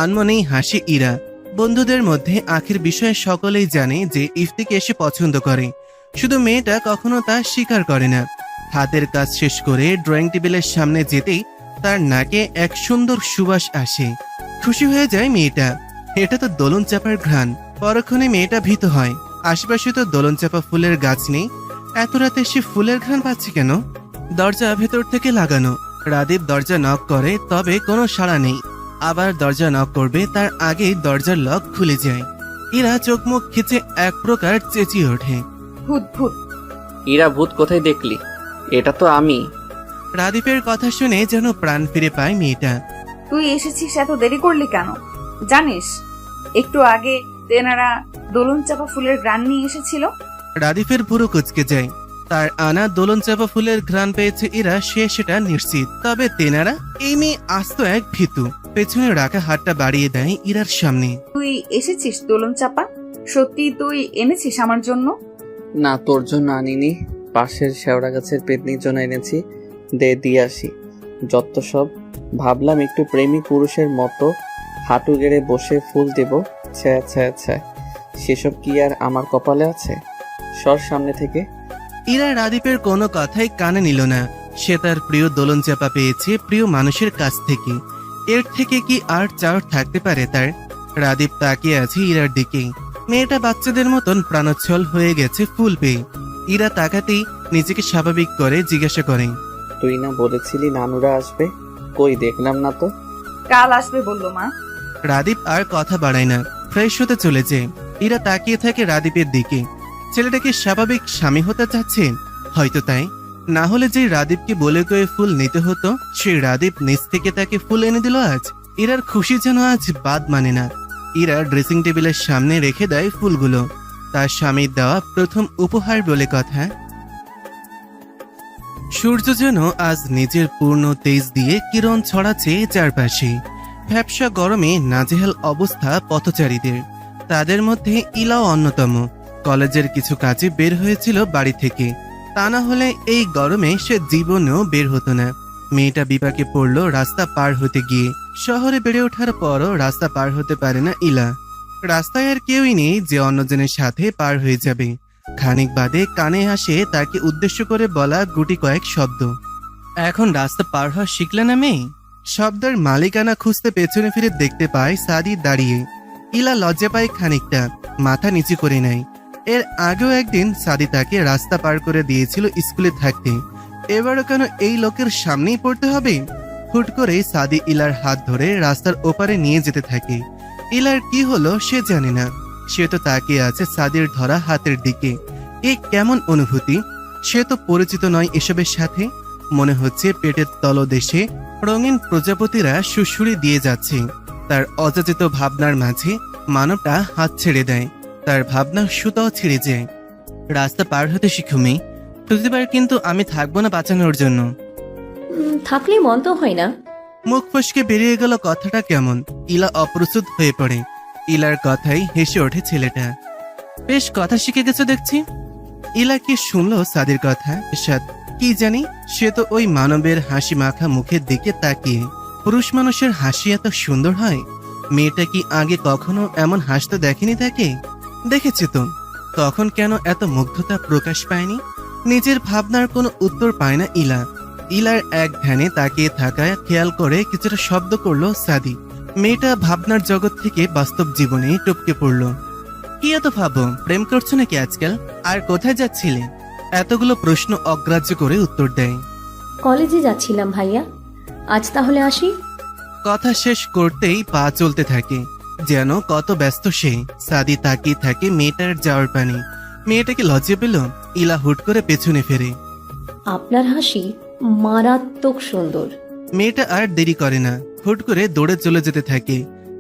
আনমনেই হাসে ইরা। বন্ধুদের মধ্যে আঁখির বিষয়ে সকলেই জানে যে ইফতিকে এসে পছন্দ করে, শুধু মেয়েটা কখনো তা স্বীকার করে না। হাতের কাজ শেষ করে ড্রয়িং টেবিলের সামনে যেতেই তার নাকে এক সুন্দর সুবাস আসে। খুশি হয়ে যায় মেয়েটা। এটা তো দোলন চাপার ঘ্রাণ। পরক্ষণে মেয়েটা ভীত হয়। আশেপাশে তো দোলন চাপা ফুলের গাছ নেই, এত রাতে সে ফুলের ঘ্রাণ পাচ্ছে কেন? দরজা ভেতর থেকে লাগানো। রাদীপ দরজা নক করে, তবে কোনো সাড়া নেই। আবার দরজা নক করবে তার আগেই দরজার লক খুলে যায়। ইরা চোখ মুখ খিচে এক প্রকার চেঁচিয়ে ওঠে, ভূত ভূত। ইরা, ভূত কোথায় দেখলি? এটা তো আমি। রাদীপের কথা শুনে যেন প্রাণ ফিরে পায় মেয়েটা। তুই এসেছিস, এত দেরি করলি কেন? জানিস একটু আগে তেনারা দোলন চাপা ফুলের গ্রান নিয়ে এসেছিল। রাদীপের ভুরু কুচকে যায়। তার আনা দোলন চাপা ফুলের ঘ্রাণ পেয়েছে ইরা, সে সেটা নিশ্চিত। তবে তেনারা, এই মেয়ে আস্ত এক ভীতু। পেছনে রাখা হাতটা বাড়িয়ে দেয় ইরার সামনে। তুই এসেছিস দোলন চাপা? সত্যি তুই এনেছিস আমার জন্য? না, তোর জন্য আনিনি, পাশের শেওড়া গাছের পেতনির জন্য এনেছি। দিয়ে আসি। যত সব। ভাবলাম একটু প্রেমী পুরুষের মতো হাঁটু গেড়ে বসে ফুল দেব। ছ্যা ছ্যা ছ্যা, সেসব কি আর আমার কপালে আছে? সর সামনে থেকে। ইরা রাদীপের কোনো কথাই কানে নিল না। সে তার প্রিয় দোলন চাপা পেয়েছে প্রিয় মানুষের কাছ থেকে। এর থেকে কি আর চাওয়ার থাকতে পারে তার? রাদীপ তাকিয়ে আছে ইরার দিকে। মেয়েটা বাচ্চাদের মতন প্রাণোচ্ছল হয়ে গেছে ফুল পেয়ে। ইরা তাকাতেই নিজেকে স্বাভাবিক করে জিজ্ঞাসা করে, তুই না বলেছিলি নানুরা আসবে? কই দেখলাম না তো। কাল আসবে বললো মা। রাদীপ আর কথা বাড়ায় না, ফ্রেশ হতে চলেছে। ইরা তাকিয়ে থাকে রাদীপের দিকে। ছেলেটাকে স্বাভাবিক স্বামী হতে চাচ্ছে, হয়তো তাই। না হলে যে রাদীপকে বলে কয়ে ফুল নিতে হতো, সেই রাদীপ নিজ থেকে তাকে ফুল এনে দিল আজ। ইরার খুশি যেন আজ বাদ মানে না। ইরা ড্রেসিং টেবিলের সামনে রেখে দেয় ফুলগুলো। তার স্বামীর দেওয়া প্রথম উপহার বলে কথা। সূর্য যেন আজ নিজের পূর্ণ তেজ দিয়ে কিরণ ছড়াচ্ছে চারপাশে। ভ্যাপসা গরমে নাজেহাল অবস্থা পথচারীদের। তাদের মধ্যে ইলাও অন্যতম। কলেজের কিছু কাজে বের হয়েছিল বাড়ি থেকে, তা না হলে এই গরমে সে জীবনেও বের হতো না। মেয়েটা বিপাকে পড়ল রাস্তা পার হতে গিয়ে। শহরে বেড়ে ওঠার পরও রাস্তা পার হতে পারে না ইলা। রাস্তায় আর কেউই নেই যে অন্যজনের সাথে পার হয়ে যাবে। খানিক বাদে কানে আসে তাকে উদ্দেশ্য করে বলা গুটি কয়েক শব্দ। এখন রাস্তা পার হওয়া শিখলে না মেয়ে? শব্দের মালিকানা খুঁজতে পেছনে ফিরে দেখতে পায় সাদি দাঁড়িয়ে। ইলা লজ্জা পায় খানিকটা, মাথা নিচু করে নেয়। এর আগেও একদিন সাদি তাকে রাস্তা পার করে দিয়েছিল স্কুলে থাকতে। এবারও কেন এই লোকের সামনেই পড়তে হবে? হুট করে সাদি ইলার হাত ধরে রাস্তার ওপারে নিয়ে যেতে থাকে। ইলার কি হলো সে জানে না, সে তো তাকিয়ে আছে সাদির ধরা হাতের দিকে। এ কেমন অনুভূতি? সে তো পরিচিত নয় এসবের সাথে। মনে হচ্ছে পেটের তলদেশে রঙিন প্রজাপতিরা সুড়সুড়ি দিয়ে যাচ্ছে। তার অযাচিত ভাবনার মাঝে মানবটা হাত ছেড়ে দেয়, তার ভাবনা সুতাও ছেড়ে যায়। রাস্তা পার হতে শিখো মেয়ে, প্রতিবার কিন্তু আমি থাকবো না বাঁচানোর জন্য। থাকলে মন্দ হয় না। মুখ ফসকে বেরিয়ে গেল কথাটা কেমন। ইলা অপ্রস্তুত হয়ে পড়ে। ইলার কথাই হেসে ওঠে ছেলেটা। বেশ কথা শিখে গেছো দেখছি। ইলা কি শুনলো সাদির কথা? কি জানি, সে তো ওই মানবের হাসি মাখা মুখের দিকে তাকিয়ে। পুরুষ মানুষের হাসি এত সুন্দর হয়? মেয়েটা কি আগে কখনো এমন হাসতে দেখেনি তাকে? দেখেছে তো, তখন কেন এত মুগ্ধতা প্রকাশ পায়নি? নিজের ভাবনার কোনো উত্তর পায় না ইলা। ইলার এক ধ্যানে তাকিয়ে থাকায় খেয়াল করে কিছুটা শব্দ করলো সাদি। মেয়েটা ভাবনার জগৎ থেকে বাস্তব জীবনে টপকে পড়লো। কি এত ভাবো? প্রেম করছো নাকি আজকাল? আর কোথায় যাচ্ছিলে? এতগুলো প্রশ্ন অগ্রাহ্য করে উত্তর দেয়। কলেজে যাচ্ছিলাম ভাইয়া, আজ তাহলে আসি। কথা শেষ করতেই পা চলতে থাকে, যেন কত ব্যস্ত সে। সাদি তাকিয়ে থাকে মেয়েটার যাওয়ার পানে। মেয়েটাকে লজ্জা পেল। ইলা হুট করে পেছনে ফেরে। আপনার হাসি মারাত্মক সুন্দর। মেয়েটা আর দেরি করে না, হুট করে দৌড়ে চলে যেতে থাকে।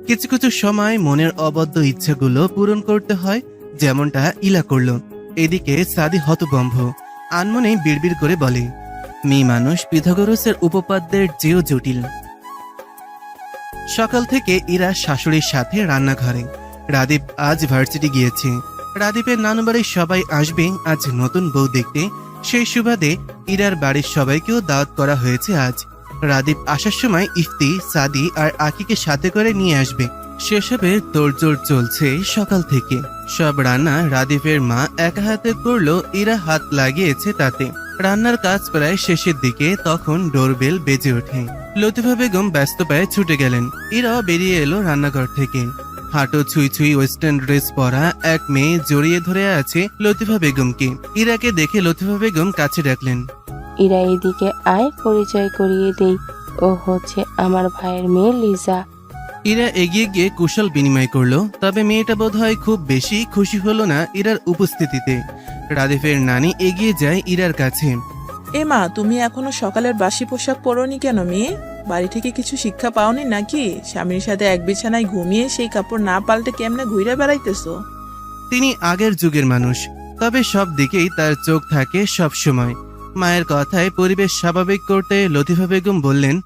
কিছু কিছু সময় মনের অবদ্ধ ইচ্ছাগুলো পূরণ করতে হয়, যেমনটা ইলা করলো। এদিকে সাদি হতভম্ব, আনমনে বিড়বিড় করে বলে, মেয়ে মানুষ পিথাগোরাসের উপপাদ্যের চেয়েও জটিল। সকাল থেকে ইরা শাশুড়ির সাথে রান্নাঘরে। রাদীপ আজ ভার্সিটি গিয়েছে। রাদীপের নানু বাড়ির সবাই আসবে আজ নতুন বউ দেখতে। সেই সুবাদে ইরার বাড়ির সবাইকেও দাওয়াত করা হয়েছে আজ। রাদীপ আসার সময় ইফতি, সাদি আর আকিকে সাথে করে নিয়ে আসবে। সেসবের তোড়জোড় চলছে সকাল থেকে। সব রান্না রাদীপের মা একা হাতে করলো, ইরা হাত লাগিয়েছে তাতে। রান্নার কাজ প্রায় শেষের দিকে, তখন ডোরবেল বেজে ওঠে। লতিফা বেগম ব্যস্ত পায়ে ছুটে গেলেন। ইরাও বেরিয়ে এলো রান্নাঘর থেকে। হাঁটো ছুঁই ছুঁই ওয়েস্টার্ন ড্রেস পরা এক মেয়ে জড়িয়ে ধরে আছে লতিফা বেগমকে। ইরাকে দেখে লতিফা বেগম কাছে ডাকলেন, ইরা এদিকে আয়, পরিচয় করিয়ে দেই। ও হচ্ছে আমার ভাইয়ের মেয়ে লিজা। ইরা এগিয়ে গিয়ে কুশল বিনিময় করলো, তবে মেয়েটা বোধহয় খুব বেশি খুশি হলো না ইরার উপস্থিতিতে। রাদীপের নানি এগিয়ে যায় ইরার কাছে। এ মা, তুমি এখনো সকালের বাসি পোশাক পরোনি কেন মেয়ে? বাড়ি থেকে কিছু শিক্ষা পাওনি নাকি? স্বামীর সাথে এক বিছানায় ঘুমিয়ে সেই কাপড় না পাল্টে কেমনে ঘুরে বেড়াইতেছো? তিনি আগের যুগের মানুষ, তবে সব দিকেই তার চোখ থাকে সব সময়। মায়ের কথায় পরিবেশ স্বাভাবিক করতে লতিফা বেগম বললেন,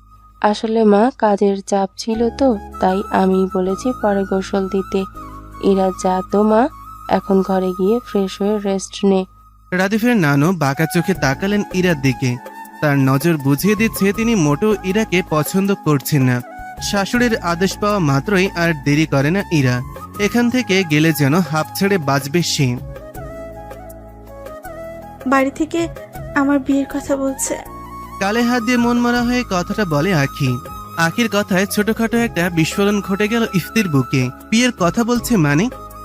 আসলে মা, কাজের চাপ ছিল তো, তাই আমি বলেছি পরে গোসল দিতে। ইরা যা তো মা, এখন ঘরে গিয়ে ফ্রেশ হয়ে রেস্ট নে। রাদীপের নানু বাঁকা চোখে তাকালেন ইরার দিকে। তার নজর বুঝিয়ে দিচ্ছে তিনি মোটেও ইরাকে পছন্দ করছেন না। শাশুড়ির আদেশ পাওয়া মাত্রই আর দেরি করে না ইরা। এখান থেকে গেলে যেন হাঁপ ছেড়ে বাঁচবে সে। বাড়ি থেকে আমার বিয়ের কথা বলছে। কালে হাত দিয়ে মন মরা হয়ে কথাটা বলে আখি। আখির কথায় ছোটখাটো একটা বিস্ফোরণ ঘটে গেল ইফতির বুকে। বিয়ের কথা বলছে মানে?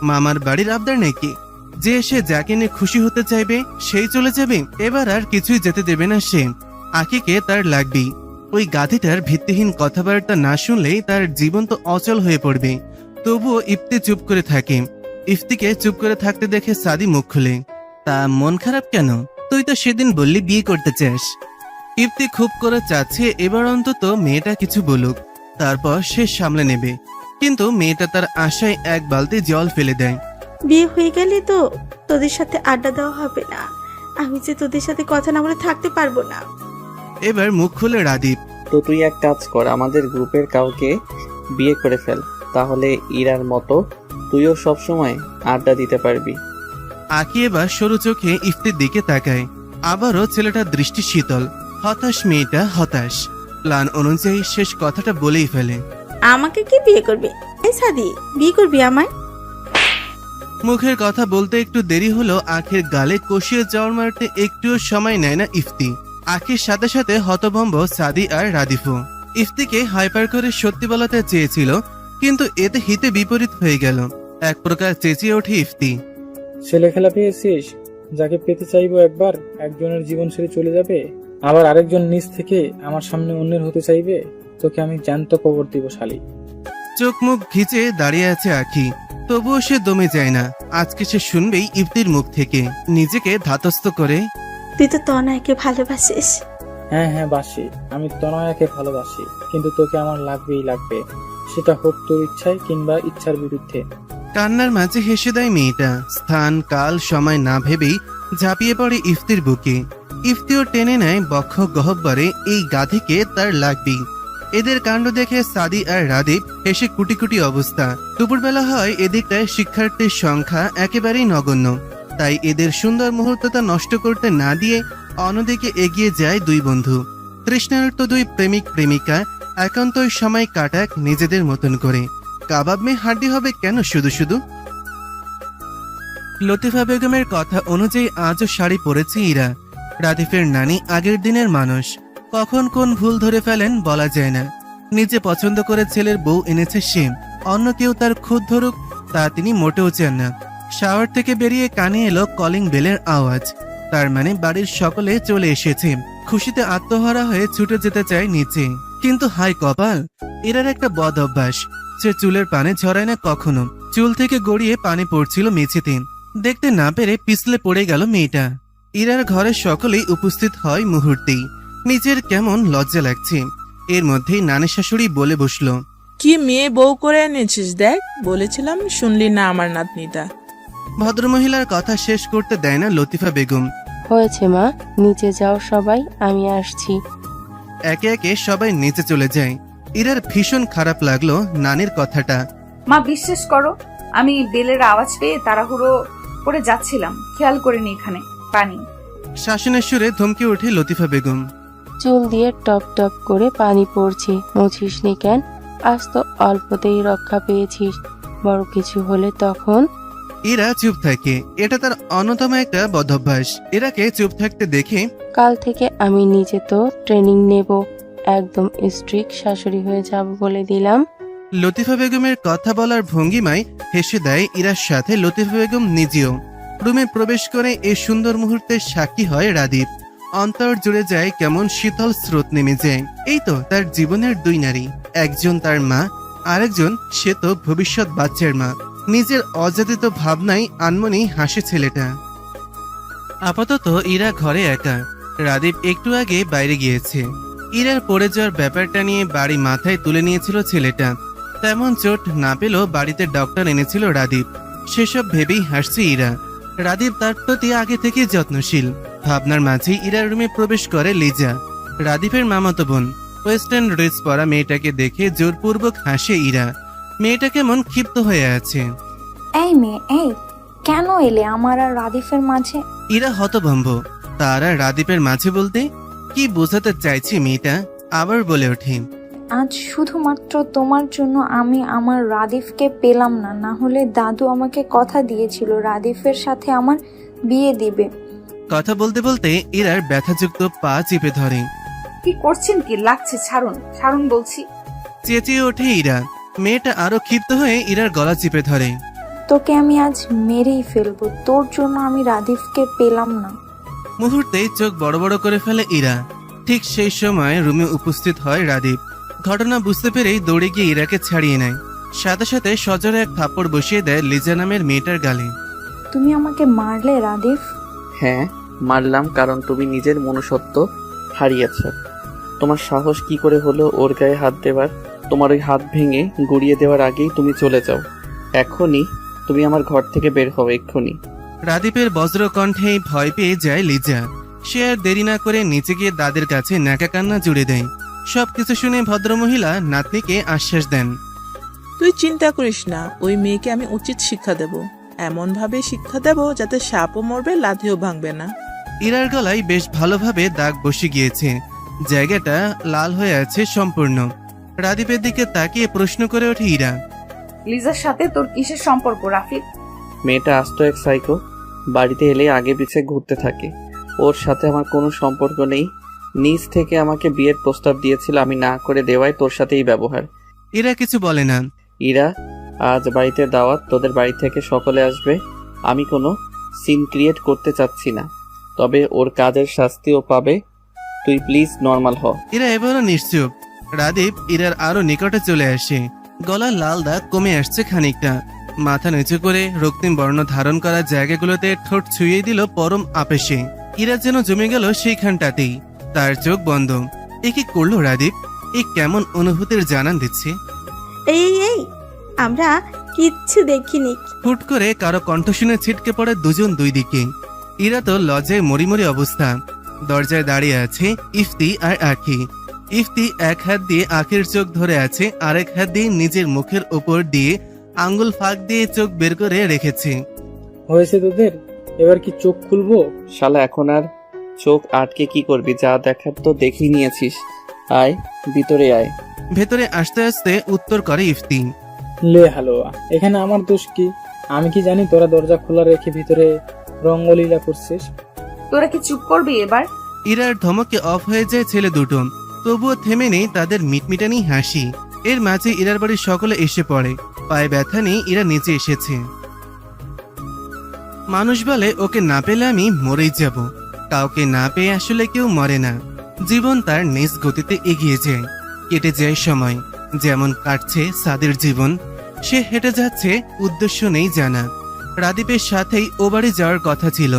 মামার বাড়ির আবদার নাকি? যে সে যাকে নিয়ে খুশি হতে চাইবে সেই চলে যাবে? এবার আর কিছুই যেতে দেবে না সে। আখিকে তার লাগবেই। ওই গাধিটার ভিত্তিহীন কথাবার্তা না শুনলেই তার জীবন তো অচল হয়ে পড়বে। তবুও ইফতি চুপ করে থাকে। ইফতিকে চুপ করে থাকতে দেখে সাদি মুখ খুলে, তা মন খারাপ কেন? তুই তো সেদিন বললি বিয়ে করতে চাস। ইফতি খুব করে চাচ্ছে এবার অন্তত মেয়েটা কিছু বলুক, তারপর সে সামলে নেবে। কিন্তু মেয়েটা তার আশায় এক বালতি জল ফেলে দেয়। বিয়ে হয়ে গেলে তো তোদের সাথে আড্ডা দেওয়া হবে না। আমি যে তোদের সাথে কথা না বলে থাকতে পারবো না। এবার মুখ খুলে রাদীপ, তো তুই এক কাজ কর, আমাদের গ্রুপের কাউকে বিয়ে করে ফেল, তাহলে ইরার মতো তুইও সব সময় আড্ডা দিতে পারবি। আকি এবার সরু চোখে ইফতির দিকে তাকায়। আবারও ছেলেটার দৃষ্টি শীতল। হতাশ মেয়েটা, হতাশ। প্ল্যান অনুযায়ী শেষ কথাটা বলেই ফেলে, আমাকে কি বিয়ে করবি? এই সাদি, বিয়ে করবি আমায়? মুখের কথা বলতে একটু দেরি হলো, আখের গালে কষিয়ে যাওয়ার মারতে একটুও সময় নেয় না ইফতি। আখির সাথে সাথে হতভম্ব সাদি আর রাদিফও। ইফতিকে হাইপার করে সত্যি বলাতে চেয়েছিল, কিন্তু এতে হিতে বিপরীত হয়ে গেল। এক প্রকার চেঁচিয়ে ওঠে ইফতি, ছেলে খেলা পেয়েছিস? যাকে পেতে চাইবো একবার, একজনের জীবন ছেড়ে চলে যাবে? আবার আরেকজন নিজ থেকে আমার সামনে অন্যের হতে চাইবে, তোকে আমি জ্যান্ত কবর দিব শালি। চোখ মুখ ঘিচে দাঁড়িয়ে আছে আখি, তবুও সে দমে যায় না। আজকে সে শুনবেই ইফতির মুখ থেকে। নিজেকে ধাতস্থ করে তুই তো তনয়কে ভালোবাসিস। হ্যাঁ হ্যাঁ বাসি, আমি তনয়াকে ভালোবাসি, কিন্তু তোকে আমার লাগবেই লাগবে, সেটা হোক তোর ইচ্ছায় কিংবা ইচ্ছার বিরুদ্ধে। কান্নার মাঝে হেসে দেয় মেয়েটা। স্থান কাল সময় না ভেবেই ঝাঁপিয়ে পড়ে ইফতির বুকে। ইফতিও টেনে নেয় বক্ষ গহব্বরে, এই গাধিকে তার লাগবেই। এদের কাণ্ড দেখে সাদি আর রাদীপ হেসে কুটি কুটি অবস্থা। দুপুরবেলা হয়, এদিকটায় শিক্ষার্থীর সংখ্যা একেবারেই নগণ্য, তাই এদের সুন্দর মুহূর্তটা নষ্ট করতে না দিয়ে অন্যদিকে এগিয়ে যায় দুই বন্ধু। তৃষ্ণার্ত দুই প্রেমিক প্রেমিকা একান্তই সময় কাটাক নিজেদের মতন করে। কাবাব মে হাড্ডি হবে কেন শুধু শুধু। লতিফা বেগমের কথা অনুযায়ী আজও শাড়ি পরেছে ইরা। রাদিফের নানি আগের দিনের মানুষ, কখন কোন ভুল ধরে ফেলেন বলা যায় না। নিজে পছন্দ করে ছেলের বউ এনেছে সে, অন্য কেউ তার খুদ ধরুক তা তিনি মোটেও চান না। শাওয়ার থেকে বেরিয়ে কানে এলো কলিং বেলের আওয়াজ, তার মানে বাড়ির সকলে চলে এসেছে। খুশিতে আত্মহারা হয়ে ছুটে যেতে চায় নিচে, কিন্তু হাই কপাল, এরার একটা বদ অভ্যাস, সে চুলের পানে ঝরায় না কখনো। চুল থেকে গড়িয়ে পানি পড়ছিল মেঝেতে, দেখতে না পেরে পিছলে পড়ে গেল মেয়েটা। ইরার ঘরের সকলেই উপস্থিত হয় মুহূর্তেই। নিজের কেমন লজ্জা লাগছে। এর মধ্যেই নানি শাশুড়ি বলে বসলো, কি মেয়ে বউ করে এনেছিস দেখ, বলেছিলাম শুনলি না আমার নাতনিটা। ভদ্রমহিলার কথা শেষ করতে দেয় না লতিফা বেগম। হয়েছে মা, নিচে যাও সবাই, আমি আসছি। একে একে সবাই নিচে চলে যায়। ইরার ভীষণ খারাপ লাগলো নানির কথাটা। মা বিশ্বাস করো, আমি বেলের আওয়াজ পেয়ে তাড়াহুড়ো করে যাচ্ছিলাম, খেয়াল করিনি এখানে পানি। শাসনের সুরে ধমকে ওঠে লতিফা বেগম। চুল দিয়ে টপ টপ করে পানি পড়ছে, মুছিসনি কেন? আজ তো অল্পতেই রক্ষা পেয়েছিস, বড় কিছু হলে তখন। ইরা চুপ থাকে, এটা তার অন্যতম একটা বদভ্যাস। ইরাকে চুপ থাকতে দেখে কাল থেকে আমি নিজে তো ট্রেনিং নেব, একদম স্ট্রিক্ট শাশুড়ি হয়ে যাব বলে দিলাম। লতিফা বেগমের কথা বলার ভঙ্গিমায় হেসে দেয় ইরার সাথে লতিফা বেগম নিজেও। রুমে প্রবেশ করে এই সুন্দর মুহূর্তের সাক্ষী হয় রাদীপ। অন্তর জুড়ে যায় কেমন শীতল স্রোত নেমে যায়। এই তো তার জীবনের দুই নারী, একজন তার মা, আরেকজন সে তো ভবিষ্যৎ বাচ্চার মা। নিজের অযাচিত ভাবনায় আনমনি হাসে ছেলেটা। আপাতত ইরা ঘরে একা। রাদীপ একটু আগে বাইরে গিয়েছে। ইরার পড়ে যাওয়ার ব্যাপারটা নিয়ে বাড়ি মাথায় তুলে নিয়েছিল ছেলেটা। তেমন চোট না পেলেও বাড়িতে ডক্টর এনেছিল রাদীপ। সেসব ভেবেই হাসছে ইরা। রাদীপ তার প্রতি আগে থেকে যত্নশীল। ভাবনার মাঝেই ইরার রুমে প্রবেশ করে লিজা, রাদীপের মামাতো বোন। ওয়েস্টার্ন ড্রেস পরা মেয়েটাকে দেখে জোরপূর্বক হাসে ইরা। মেয়েটা কেমন ক্ষিপ্ত হয়ে আছে। এই মেয়ে, এই কেন এলে আমার আর রাদিফের মাঝে? ইরা হতভম্ব। তারা রাদীপের মাঝে বলতে কি বোঝাতে চাইছে মেয়েটা, আবার বলে ওঠে, আজ শুধুমাত্র তোমার জন্য আমি আমার রাদিফকে পেলাম না, না হলে দাদু আমাকে কথা দিয়েছিল রাদিফের সাথে আমার বিয়ে দিবে। কথা বলতে বলতে ইরার ব্যথাযুক্ত পা চেপে ধরে। কি করছেন কি? লাগছে, ছাড়ুন ছাড়ুন বলছি। চেঁচিয়ে ওঠে ইরা। মেয়েটা আরো ক্ষিপ্ত হয়ে ইরার গলা চেপে ধরে। তোকে আমি আজ মেরেই ফেলবো, তোর জন্য আমি রাদিফকে পেলাম না। মুহূর্তে চোখ বড় বড় করে ফেলে ইরা। ঠিক সেই সময় রুমে উপস্থিত হয় রাদীপ। ঘটনা বুঝতে পেরেই দৌড়ে গিয়ে ইরাকে ছাড়িয়ে নেয়। সাথে সাথে সজোরে এক থাপ্পড় বসিয়ে দেয় লিজা নামের মেয়েটার গালে। তুমি আমাকে মারলে রাদিফ? হ্যাঁ মারলাম, কারণ তুমি নিজের মনুষ্যত্ব হারিয়েছ। তোমার সাহস কি করে হলো ওর গায়ে হাত দেওয়ার? তোমার ওই হাত ভেঙে গুড়িয়ে দেওয়ার আগেই তুমি চলে যাও। এখনই তুমি আমার ঘর থেকে বের হও, এক্ষুনি। রাদীপের বজ্র কণ্ঠে ভয় পেয়ে যায় লিজা। সে আর দেরি না করে নিচে গিয়ে দাদের কাছে নাকা কান্না জুড়ে দেয়। সবকিছু শুনে ভদ্রমহিলা নাতনিকে আশ্বাস দেন, তুই চিন্তা করিস না, ওই মেয়েকে আমি উচিত শিক্ষা দেব, এমন ভাবে শিক্ষা দেব যাতে সাপও মরবে, লাঠিও ভাঙবে না। ইরার গলায় বেশ ভালোভাবে দাগ বসে গিয়েছে, জায়গাটা লাল হয়ে আছে সম্পূর্ণ। রাদীপের দিকে তাকিয়ে প্রশ্ন করে ওঠে ইরা, লিজার সাথে তোর কিসের সম্পর্ক রাফিদ? মেয়েটা আস্ত এক সাইকো, বাড়িতে এলে আগে পিছে ঘুরতে থাকে। ওর সাথে আমার কোনো সম্পর্ক নেই। নিজ থেকে আমাকে বিয়ের প্রস্তাব দিয়েছিল, আমি না করে দেওয়ায় তোর সাথেই ব্যবহার। ইরা কিছু বলে না। ইরা, আজ বাড়িতে দাওয়াত, তোদের বাড়ি থেকে সকলে আসবে। আমি কোনো সিন ক্রিয়েট করতে চাচ্ছি না, তবে ওর কাজের শাস্তিও পাবে। তুই প্লিজ নর্মাল হ। ইরা এবারও নিশ্চুপ। রাদীপ ইরার আরো নিকটে চলে আসে। গলার লাল দাগ কমে আসছে খানিকটা। মাথা নিচু করে রক্তিম বর্ণ ধারণ করা জায়গাগুলোতে ঠোঁট ছুঁয়ে দিল পরম আবেশে। ইরা যেন জমে গেল সেইখানটাতেই। তার চোখ বন্ধ। এ কি করলো রাদীপ? এ কেমন অনুভূতির জানান দিচ্ছে? এই এই এই আমরা কিচ্ছু দেখিনি। হুট করে কারো কণ্ঠ শুনে ছিটকে পড়ে দুজন দুই দিকে। ইরা তো লজ্জায় মরিমরি অবস্থা। দরজায় দাঁড়িয়ে আছে ইফতি আর আখি। ইফতি এক হাত দিয়ে আখির চোখ ধরে আছে, আরেক হাত দিয়ে নিজের মুখের উপর দিয়ে আঙ্গুল ফাঁক দিয়ে চোখ বের করে রেখেছে। হয়েছে তোদের? এবার কি চোখ খুলবো? শালা এখন আর চোখ আটকে কি করবি? যা দেখার তো দেখেই নিয়েছিস। আয় ভিতরে আয়। ভেতরে আসতে আসতে উত্তর করে ইফতি। লে হালুয়া, এখানে আমার দোষ কি? আমি কি জানি তোরা দরজা খোলা রেখে ভিতরে রঙ্গলীলা করছিস? তোরা কি চুপ করবি এবার? ইরার ধমকে অফ হয়ে যায় ছেলে দুটো। তবুও থেমে নেই তাদের মিটমিটানি হাসি। এর মাঝে ইরার বাড়ির সকলে এসে পড়ে। পায়ে ব্যথা নেই, ইরা নিচে এসেছে। মানুষ বলে ওকে না পেলে আমি মরেই যাব। কাউকে না পেয়ে আসলে কেউ মরে না। জীবন তার নিজ গতিতে এগিয়ে যায়। কেটে যায় সময়। যেমন কাটছে সাদের জীবন। সে হেঁটে যাচ্ছে, উদ্দেশ্য নেই জানা। রাদীপের সাথেই ও বাড়ি যাওয়ার কথা ছিল,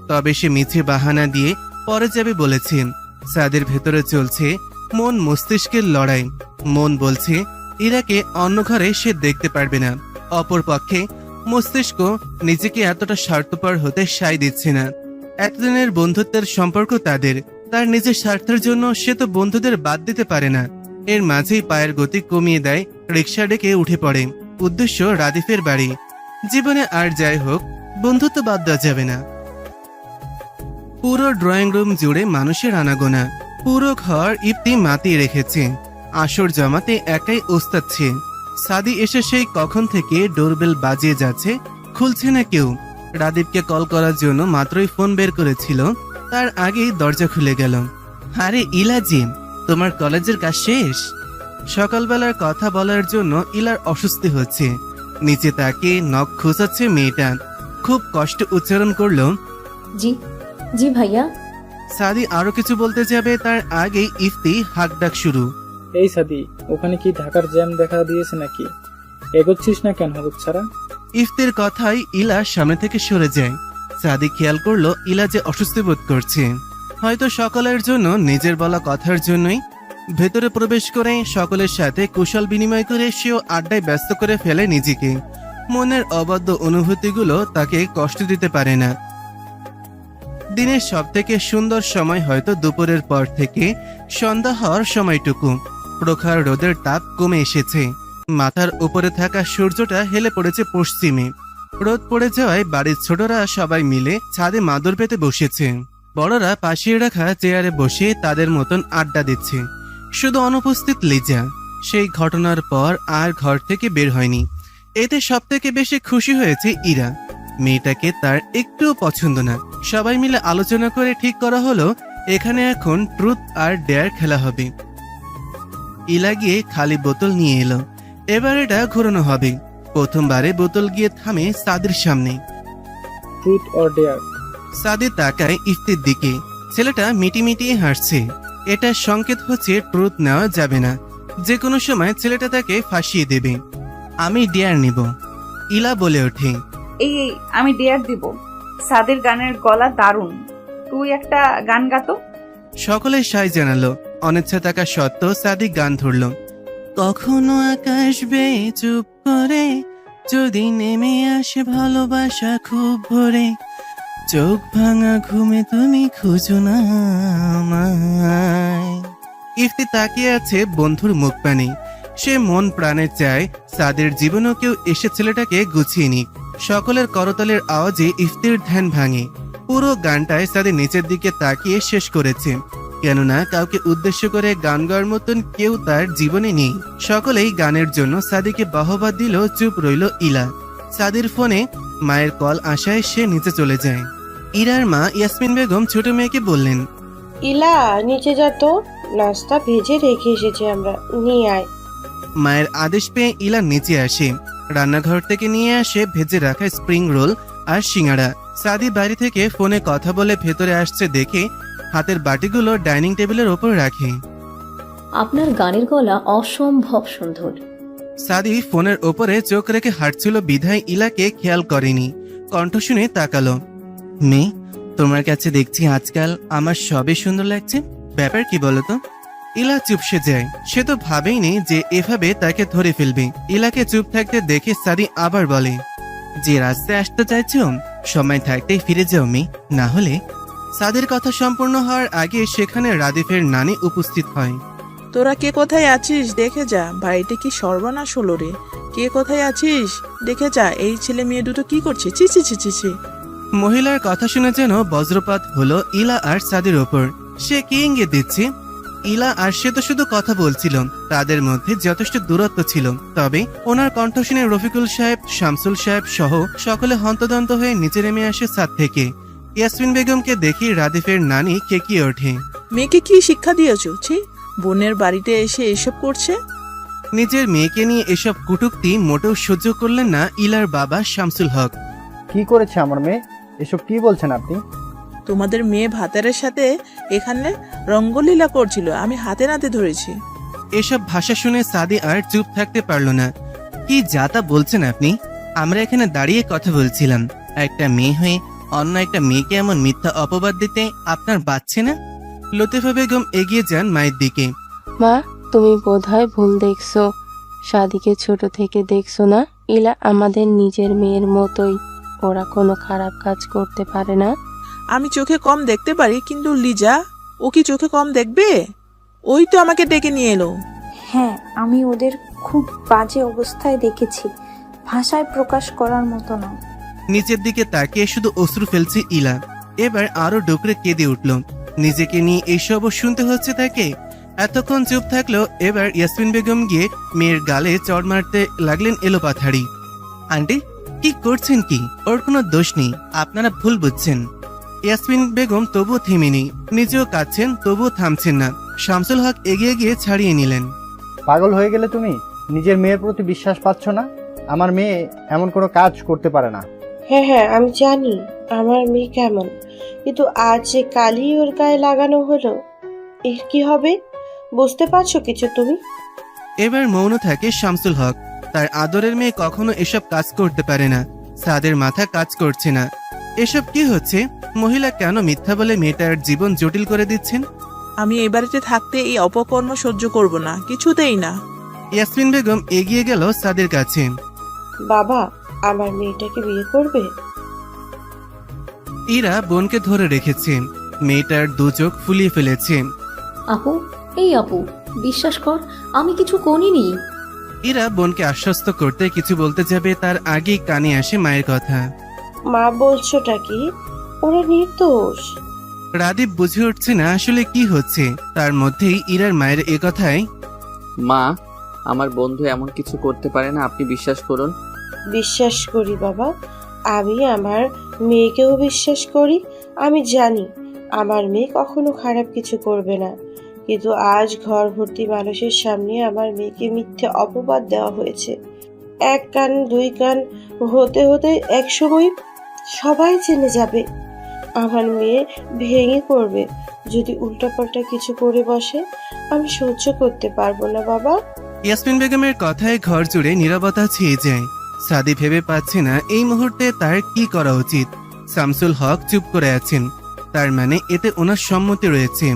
তবে সে মিছে বাহানা দিয়ে পরে যাবে বলেছে। সাদের ভেতরে চলছে মন মস্তিষ্কের লড়াই। মন বলছে ইরাকে অন্য ঘরে সে দেখতে পারবে না। অপরপক্ষে মস্তিষ্ক নিজেকে এতটা স্বার্থপর হতে সায় দিচ্ছে না। এতদিনের বন্ধুত্বের সম্পর্ক তাদের। তার নিজের স্বার্থের জন্য সে তো বন্ধুদের বাদ দিতে পারে না। এর মাঝেই পায়ের গতি কমিয়ে দেয়, রিক্সা ডেকে উঠে পড়ে। উদ্দেশ্য রাদীপের বাড়ি। জীবনে আর যাই হোক, বন্ধুত্ব বাদ দেওয়া যাবে না। পুরো ড্রয়িং রুম জুড়ে মানুষের আনাগোনা। পুরো ঘর ইফতি মাতিয়ে রেখেছে। আসর জমাতে একাই ওস্তাচ্ছে। সাদি এসে সেই কখন থেকে ডোরবেল বাজিয়ে যাচ্ছে, খুলছে না কেউ। রাদীপকে কল করার জন্য মাত্রই ফোন বের করেছিল, তার আগেই দরজা খুলে গেল। আরে ইলাজি, তোমার কলেজের কাজ শেষ? সকালবেলার কথা বলার জন্য ইলার অস্বস্তি হচ্ছে। নিচে তাকে নখ খোঁচাচ্ছে মেয়েটা। খুব কষ্ট উচ্চারণ করলো, জি জি ভাইয়া। সাদি আরো কিছু বলতে যাবে, তার আগেই ইফতি হাক ডাক শুরু। এই সাদি, ওখানে কি ঢাকার জ্যাম দেখা দিয়েছে নাকি? এগোচ্ছিস না কেন হলুদ ছাড়া? ইফতির কথাই ইলা সামনে থেকে সরে যায়। সাদি খেয়াল করলো ইলা যে অস্বস্তি বোধ করছে। হয়তো সকলের জন্য নিজের বলা কথার জন্যই। ভেতরে প্রবেশ করে সকলের সাথে কুশল বিনিময় করে সেও আড্ডায় ব্যস্ত করে ফেলে নিজেকে। মনের অবাধ্য অনুভূতিগুলো তাকে কষ্ট দিতে পারে না। দিনের সব থেকে সুন্দর সময় হয়তো দুপুরের পর থেকে সন্ধ্যা হওয়ার সময়টুকু। প্রখর রোদের তাপ কমে এসেছে। মাথার উপরে থাকা সূর্যটা হেলে পড়েছে পশ্চিমে। রোদ পড়ে যাওয়ায় বাড়ির ছোটরা সবাই মিলে ছাদে মাদুর পেতে বসেছে। বড়রা পাশে রাখা চেয়ারে বসে তাদের মতন আড্ডা দিচ্ছে। শুধু অনুপস্থিত লিজা। সেই ঘটনার পর আর ঘর থেকে বের হয়নি। এতে সব থেকে বেশি খুশি হয়েছে ইরা। মেয়েটাকে তার একটুও পছন্দ না। সবাই মিলে আলোচনা করে ঠিক করা হলো এখানে এখন ট্রুথ আর ডেয়ার খেলা হবে। ইলা গিয়ে খালি বোতল নিয়ে এলো। এবার এটা ঘোরানো হবে। প্রথমবারে বোতল গিয়ে থামে সাদির সামনে। Truth or dare? সাদি তাকায় ইফতির দিকে। ছেলেটা মিটিমিটিয়ে হাসছে। এটা সংকেত হচ্ছে ট্রুথ নেওয়া যাবে না। যে কোনো সময় ছেলেটা তাকে ফাঁসিয়ে দেবে। আমি ডেয়ার নিব, ইলা বলে ওঠে। এই আমি ডেয়ার দিব। সাদের গানের গলা দারুণ, তুই একটা গান গাতো। সকলে সায় জানালো। অনিচ্ছা থাকা সত্ত্বেও সাদি গান ধরল। কখনো আকাশ বেয়ে চুপ করে যদি নেমে আসে ভালোবাসা খুব ভরে, চোখ ভাঙা ঘুমে তুমি খুঁজো না আমায়। ইফতি তাকিয়ে আছে বন্ধুর মুখ পানে। সে মন প্রাণে চায় সাদের জীবনেও কেউ এসে ছেলেটাকে গুছিয়ে নিক। সকলের করতালের আওয়াজে ইফতির ধ্যান ভাঙে। পুরো গানটায় সাদি নিচের দিকে তাকিয়ে শেষ করেছে। কেননা কাউকে উদ্দেশ্য করে গান গাওয়ার মতন কেউ তার জীবনে নেই। সকলেই গানের জন্য সাদিকে বাহবা দিল। চুপ রইল ইলা। সাদির ফোনে মায়ের কল আসায় সে নিচে চলে যায়। ইরার মা ইয়াসমিন বেগম ছোট মেয়েকে বললেন, ইলা নিচে যা তো, নাস্তা ভেজে রেখে এসেছি আমরা, নিয়ে আয়। মায়ের আদেশ পেয়ে ইলা নিচে আসে। রান্নাঘর থেকে নিয়ে আসে ভেজে রাখা স্প্রিং রোল আর সিঙ্গাড়া। সাদি বাড়ি থেকে ফোনে কথা বলে ভেতরে আসছে দেখে হাতের বাটিগুলো ডাইনিং টেবিলের ওপর রাখে। আপনার গানের গলা অসম্ভব সুন্দর। সাদি ফোনের ওপরে চোখ রেখে হাঁটছিল বিধায় ইলাকে খেয়াল করেনি। কণ্ঠ শুনে তাকালো। মেয়ে, তোমার কাছে দেখছি আজকাল আমার সবই সুন্দর লাগছে, ব্যাপার কি বলতো? ইলা চুপসে যায়। সে তো ভাবেইনি যে এভাবে তাকে ধরে ফেলবে। ইলাকে চুপ থাকতে দেখে সাদি আবার বলে, যে রাস্তায় আসতে চাইছো সময় থাকতেই ফিরে যাও মেয়ে, না হলে। সাদির কথা সম্পূর্ণ হওয়ার আগে সেখানে রাদিফের নানি উপস্থিত হয়। তোরা কে কোথায় আছিস দেখে যা, বাড়িতে কি সর্বনাশ হলো রে। কে কোথায় আছিস দেখে যা, এই ছেলে মেয়ে দুটো কি করছে, ছি ছি ছি ছি ছি। মহিলার কথা শুনে যেন বজ্রপাত হলো ইলা আর সাদির ওপর। সে কি ইঙ্গিত দিচ্ছে? ইলা আর সে তো শুধু কথা বলছিল, তাদের মধ্যে যথেষ্ট দূরত্ব ছিল। তবে ওনার কণ্ঠ শুনে রফিকুল সাহেব, শামসুল সাহেব সহ সকলে হন্তদন্ত হয়ে নিচে নেমে আসে ছাদ থেকে। ইয়াসমিন বেগমকে দেখি রাদিফের নানি কেকিয়ে ওঠে। মেয়েকে কি শিক্ষা দিয়েছো? ছি, বোনের বাড়িতে এসে এসব করছে। নিজের মেয়েকে নিয়ে এসব কটূক্তি মোটেও সহ্য করলেন না ইলার বাবা শামসুল হক। কি করেছে আমার মেয়ে? এসব কি বলছেন আপনি? তোমাদের মেয়ে ভাতারের সাথে এখানে রঙ্গলীলা করছিল, আমি হাতে নাতে ধরেছি। এসব ভাষা শুনে সাদি আর চুপ থাকতে পারল না। কি যাতা বলছেন আপনি? আমরা এখানে দাঁড়িয়ে কথা বলছিলাম, একটা মেয়ে হয়ে অন্য একটা মেয়েকে এমন মিথ্যা অপবাদ দিতে আপনার বাচ্ছে না? লতিফা বেগম এগিয়ে যান মায়ের দিকে। মা, তুমি বোধহয় ভুল দেখছো। সাদিকে ছোট থেকে দেখছো না? ইলা আমাদের নিজের মেয়ের মতোই, ওরা কোনো খারাপ কাজ করতে পারে না। আমি চোখে কম দেখতে পারি, কিন্তু লিজা ও কি চোখে কম দেখবে? ওই তো আমাকে ডেকে নিয়ে এলো। হ্যাঁ, আমি ওদের খুব বাজে অবস্থায় দেখেছি, ভাষায় প্রকাশ করার মতো না। নিচের দিকে তাকিয়ে শুধু অশ্রু ফেলছে ইলা। এবার আরো ডুকরে কেঁদে উঠল। নিজেকে নিয়ে এইসবও শুনতে হচ্ছে তাকে। এতক্ষণ চুপ থাকলো, এবার ইয়াসমিন বেগম গিয়ে মেয়ের গালে চড় মারতে লাগলেন এলোপাথাড়ি। আন্টি, কি করছেন কি? ওর কোনো দোষ নেই, আপনারা ভুল বুঝছেন। ইয়াসমিন বেগম তবুও থেমেনি, নিজেও কাঁদছেন তবুও থামছেন না। শামসুল হক এগিয়ে গিয়ে ছাড়িয়ে নিলেন। পাগল হয়ে গেলে তুমি? নিজের মেয়ের প্রতি বিশ্বাস পাচ্ছ না? আমার মেয়ে এমন কোনো কাজ করতে পারে না। হ্যাঁ হ্যাঁ, আমি জানি আমার মেয়ে কেমন, কিন্তু আজ যে কালই ওর গায়ে লাগানো হলো, এর কি হবে? বুঝতে পারছো কিছু তুমি? এবার মৌন থাকে শামসুল হক। তার আদরের মেয়ে কখনো এসব কাজ করতে পারে না। সাদের মাথা কাজ করছে না। এসব কি হচ্ছে? মহিলা কেন মিথ্যা বলে মেয়েটার জীবন জটিল করে দিচ্ছেন? আমি এই বাড়িতে থাকতে এই অপকর্ম সহ্য করব না, কিছুতেই না। ইয়াসমিন বেগম এগিয়ে গেল সাদের কাছে। বাবা, আমার মেয়েটাকে বিয়ে করবে? ইরা বোনকে ধরে রেখেছে। মেয়েটার দু চোখ ফুলিয়ে ফেলেছে। আপু, এই আপু, বিশ্বাস কর আমি কিছু করিনি। ইরা বোনকে আশ্বস্ত করতে কিছু বলতে যাবে, তার আগেই কানে আসে মায়ের কথা। মা, বলছোটা কি? ওরা নির্দোষ। রাদীপ বুঝে উঠছে না আসলে কি হচ্ছে। তার মধ্যেই ইরার মায়ের এ কথায়, মা, আমার বন্ধু এমন কিছু করতে পারে না, আপনি বিশ্বাস করুন। বিশ্বাস করি বাবা, আমি আমার মেয়েকেও বিশ্বাস করি। আমি জানি আমার মেয়ে কখনো খারাপ কিছু করবে না, কিন্তু আজ ঘর ভর্তি মানুষের সামনে আমার মেয়েকে মিথ্যে অপবাদ দেওয়া হয়েছে। এক কান দুই কান হতে হতে এক সময় সবাই জেনে যাবে। আমার মেয়ে ভেঙে পড়বে যদি উল্টাপাল্টা কিছু করে বসে। আমি সহ্য করতে পারবো না বাবা। ইয়াসমিন বেগমের কথায় ঘর জুড়ে নীরবতা ছেয়ে যায়। সাদি ভেবে পাচ্ছে না এই মুহূর্তে তার কি করা উচিত। শামসুল হক চুপ করে আছেন, তার মানে এতে ওনার সম্মতি রয়েছে।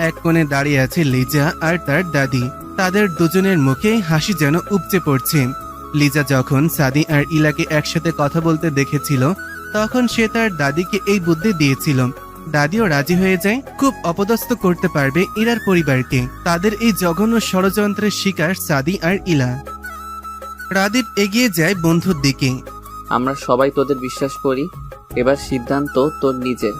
এক কোণে দাঁড়িয়ে আছে লিজা আর তার দাদি। তাদের দুজনের মুখে হাসি যেন উপচে পড়ছে। লিজা যখন সাদি আর ইলাকে একসাথে কথা বলতে দেখেছিল, তখন সে তার দাদিকে এই বুদ্ধি দিয়েছিল। দাদিও রাজি হয়ে যায়, খুব অপদস্থ করতে পারবে ইরার পরিবারকে। তাদের এই জঘন্য ষড়যন্ত্রের শিকার সাদি আর ইলা। রাদীপ এগিয়ে যায় বন্ধুর দিকে। আমরা সবাই তোদের বিশ্বাস করি, এবার সিদ্ধান্ত তোর নিজের।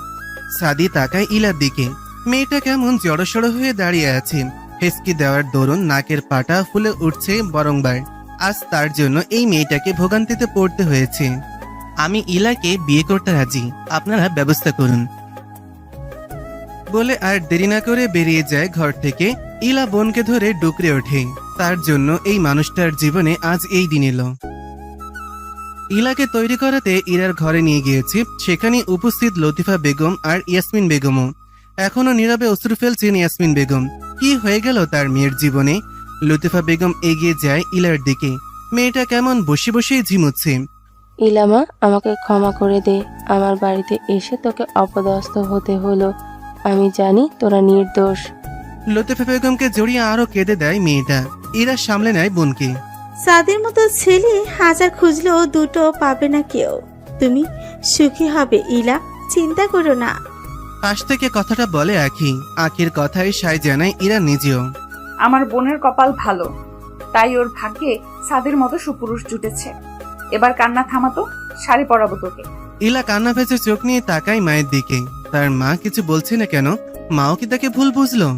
সাদি তাকায় ইলার দিকে। মেয়েটা কেমন জড়সড় হয়ে দাঁড়িয়ে আছে। হেসকি দেওয়ার দরুন নাকের পাটা ফুলে উঠছে বরংবার। আজ তার জন্য এই মেয়েটাকে ভোগান্তিতে পড়তে হয়েছে। আমি ইলাকে বিয়ে করতে রাজি, আপনারা ব্যবস্থা করুন বলে আর দেরি না করে বেরিয়ে যায় ঘর থেকে। ইলা বোনকে ধরে ডুকরে ওঠে। তার জন্য এই মানুষটার জীবনে আজ এই দিন এলো। ইলাকে তৈরি করাতে ইরার ঘরে নিয়ে গিয়েছে। সেখানে উপস্থিত লতিফা বেগম আর ইয়াসমিন বেগমও। এখনো নীরবে অশ্রু ফেলছেন ইয়াসমিন বেগম। কি হয়ে গেল তার মেয়ের জীবনে? লতিফা বেগম এগিয়ে যায় ইলার দিকে। মেয়েটা কেমন বসে বসেই ঝিমুচ্ছে। ইলামা, আমাকে ক্ষমা করে দে। আমার বাড়িতে এসে তোকে অপদস্থ হতে হলো। আমি জানি তোরা নির্দোষ। লতিফা বেগমকে জড়িয়ে আরো কেঁদে দেয় মেয়েটা। ইরা সামলে নেয় বোনকে। সাদের মতো ছেলে হাজার খুঁজলেও দুটো পাবে না কেউ। তুমি সুখী হবে ইলা, চিন্তা করো না। পাশ থেকে কথাটা বলে আখি। আখির কথায় সায় জানায় ইরা নিজেও। আমার বোনের কপাল ভালো, তাই ওর ভাগ্যে সাদের মতো সুপুরুষ জুটেছে। এবার কান্না থামাতো, শাড়ি পরাবো তোকে। ইলা কান্না ভেজে চোখ নিয়ে তাকায় মায়ের দিকে। তার মা কিছু বলছে না কেন? মাও কি তাকে ভুল বুঝলো?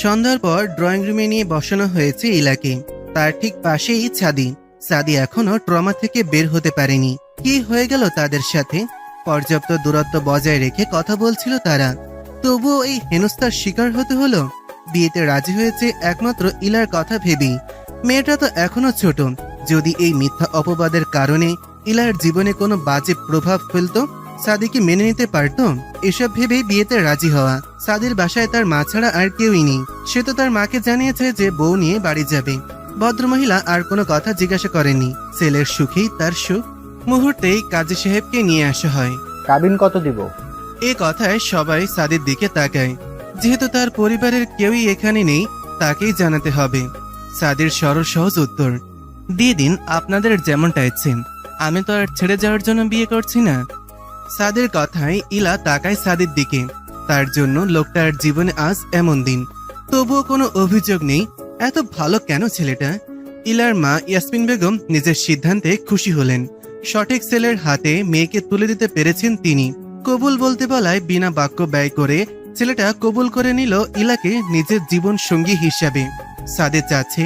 সন্ধ্যার পর ড্রয়িং রুমে নিয়ে বসানো হয়েছে ইলাকে। তার ঠিক পাশেই সাদি। সাদি এখনো ট্রমা থেকে বের হতে পারেনি। কি হয়ে গেল তাদের সাথে? পর্যাপ্ত দূরত্ব বজায় রেখে কথা বলছিল তারা, তবুও এই হেনস্থার শিকার হতে হলো। বিয়েতে রাজি হয়েছে একমাত্র ইলার কথা ভেবেই। মেয়েটা তো এখনো ছোট। যদি এই মিথ্যা অপবাদের কারণে ইলার জীবনে কোনো বাজে প্রভাব ফেলতো, সাদি কি মেনে নিতে পারত? এসব ভেবেই বিয়েতে রাজি হওয়া। সাদির বাসায় তার মা ছাড়া আর কেউই নেই। সে তো তার মাকে জানিয়েছে যে বউ নিয়ে বাড়ি যাবে। ভদ্রমহিলা আর কোনো কথা জিজ্ঞাসা করেনি। ছেলের সুখেই তার সুখ। মুহূর্তেই কাজী সাহেবকে নিয়ে আসা হয়। কাবিন কত দিব? এ কথায় সবাই সাদির দিকে তাকায়। যেহেতু তার পরিবারের কেউই এখানে নেই, তাকেই জানাতে হবে। সাদির সরল সহজ উত্তর, দিয়ে দিন আপনাদের যেমনটা ইচ্ছেন। আমি তো আর ছেড়ে যাওয়ার জন্য বিয়ে করছি না। সাদির কথায় ইলা তাকায় সাদির দিকে। তার জন্য লোকটার জীবনে আজ এমন দিন, তবুও কোনো অভিযোগ নেই। এত ভালো কেন ছেলেটা? ইলার মা ইয়াসমিন বেগম নিজের সিদ্ধান্তে খুশি হলেন। সঠিক ছেলের হাতে মেয়েকে তুলে দিতে পেরেছেন তিনি। কবুল বলতে বলায় বিনা বাক্য ব্যয় করে ছেলেটা কবুল করে নিল ইলাকে নিজের জীবন সঙ্গী হিসাবে। সাদে চাচ্ছে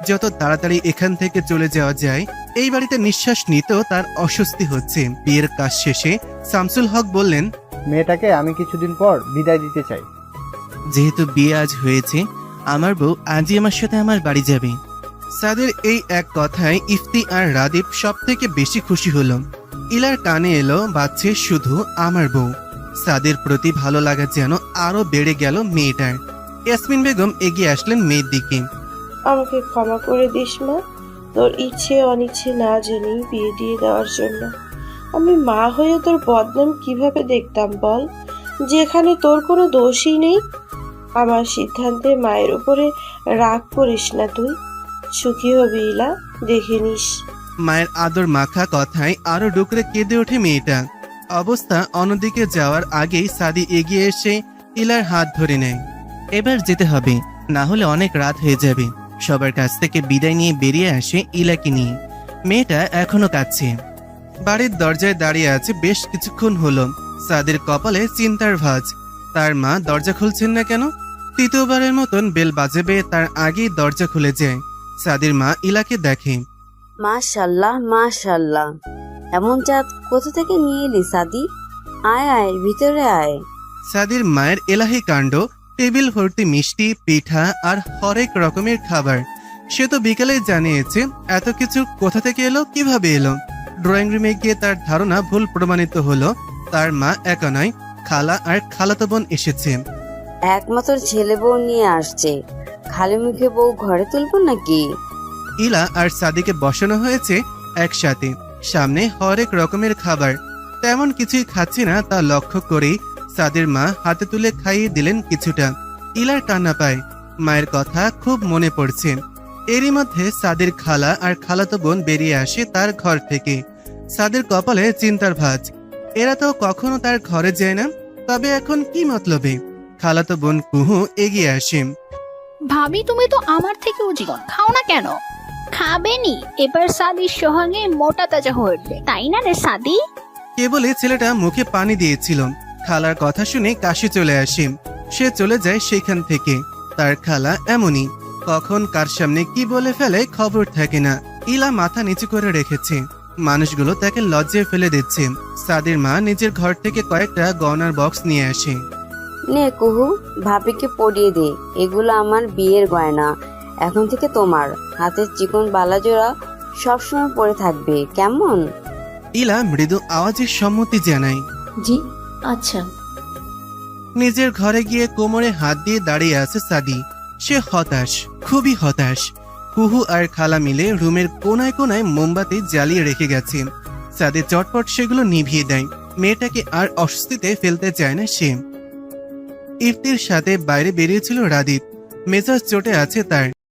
যত তাড়াতাড়ি এখান থেকে চলে যাওয়া যায়। এই বাড়িতে নিঃশ্বাস নিতেও তার অস্বস্তি হচ্ছে। বিয়ের কাজ শেষে শামসুল হক বললেন, মেয়েটাকে আমি কিছুদিন পর বিদায় দিতে চাই। যেহেতু বিয়ে আজ হয়েছে, আমার বউ আজই আমার সাথে আমার বাড়ি যাবে। সাদের এই এক কথায় ইফতি আর রাদীপ সব থেকে বেশি খুশি হলো। ইলার কানে এলো বাজছে শুধু আমার বউ। সাদের প্রতি ভালো লাগা যেন আরো বেড়ে গেল মেয়েটার। ইয়াসমিন বেগম এগিয়ে আসলেন মেয়ের দিকে। আমাকে ক্ষমা করে দিস মা, তোর ইচ্ছে অনিচ্ছে না জেনেই বিয়ে দিয়ে দেওয়ার জন্য। আমি মা হয়ে তোর বদনাম কিভাবে দেখতাম বল, যেখানে তোর কোনো দোষই নেই। আমার সিদ্ধান্তে মায়ের উপরে রাগ করিস না তুই। সুখী হবি ইলা, দেখে নিস। মায়ের আদর মাখা কথায় আরো ডুকরে কেঁদে ওঠে মেয়েটা। অবস্থা অন্যদিকে যাওয়ার আগেই সাদি এগিয়ে এসে ইলার হাত ধরে নেয়। এবার যেতে হবে, না হলে অনেক রাত হয়ে যাবে। সবার কাছ থেকে বিদায় নিয়ে বেরিয়ে আসে ইলাকে নিয়ে। মেয়েটা এখনো কাঁদছে। বাড়ির দরজায় দাঁড়িয়ে আছে বেশ কিছুক্ষণ হলো। সাদির কপালে চিন্তার ভাঁজ। তার মা দরজা খুলছেন না কেন? তৃতীয়বারের মতন বেল বাজাবে তার আগেই দরজা খুলে যায়। সাদির মা ইলাকে দেখে। মাশাল্লাহ মাশাল্লাহ, এমন চাঁদ কোথা থেকে নিয়ে এলি সাদি? আয় আয়, ভিতরে আয়। সাদির মায়ের এলাহি কাণ্ড। টেবিল ভর্তি মিষ্টি, পিঠা আর হরেক রকমের খাবার। সে তো বিকেলে জানিয়েছে, এত কিছু কোথা থেকে এলো, কিভাবে এলো? ড্রয়িং রুমে গিয়ে তার ধারণা ভুল প্রমাণিত হলো। তার মা একা নয়, খালা আর খালাতো বোন এসেছে। একমাত্র ছেলে বউ নিয়ে আসছে, খালি মুখে বউ ঘরে তুলবো নাকি? ইলা আর সাদিকে বসানো হয়েছে একসাথে। সামনে হরেক রকমের খাবার। তেমন কিছুই খাচ্ছে না তা লক্ষ্য করেই সাদির মা হাতে তুলে খাইয়ে দিলেন কিছুটা। ইলার কান্না পায়। মায়ের কথা খুব মনে পড়ছে। এরই মধ্যে সাদির খালা আর খালাতো বোন বেরিয়ে আসে তার ঘর থেকে। সাদির কপালে চিন্তার ভাঁজ। এরা তো কখনো তার ঘরে যায় না, তবে এখন কি মতলবে? খালাতো বোন কুহু এগিয়ে আসে। ভাবি, তুমি তো আমার থেকেও জীবন খাও না কেন? খাবেনি, এবার সাদির সঙ্গে মোটা তাজা হয়ে উঠবে, তাই না রে সাদি? কেবলে ছেলেটা মুখে পানি দিয়েছিল। খালার কথা শুনে কাশি চলে আসে। সে চলে যায় সেখান থেকে। তার খালা এমনই, কখন কার সামনে কি বলে ফেলে খবর থাকে না। ইলা মাথা নিচু করে রেখেছে। মানুষগুলো তাকে লজ্জায় ফেলে দিচ্ছে। সাদির মা নিজের ঘর থেকে কয়েকটা গয়নার বক্স নিয়ে আসে। নে কুহু, ভাবিকে পরিয়ে দে, এগুলো আমার বিয়ের গয়না। এখন থেকে তোমার হাতের চিকন বালাজোড়া সবসময় পড়ে থাকবে, কেমন? ইলা মৃদু আওয়াজে সম্মতি জানায়। জি আচ্ছা। নিজের ঘরে গিয়ে কোমরে হাত দিয়ে দাঁড়িয়ে আছে সাদি। সে হতাশ, খুবই হতাশ। কুহু আর খালা মিলে রুমের কোনায় কোনায় মোমবাতি জ্বালিয়ে রেখে গেছে। সাদি চটপট সেগুলো নিভিয়ে দেয়। মেয়েটাকে আর অস্বস্তিতে ফেলতে চায় না সে। ইফতির সাথে বাইরে বেরিয়েছিল রাদীপ। মেজাজ চটে আছে তার।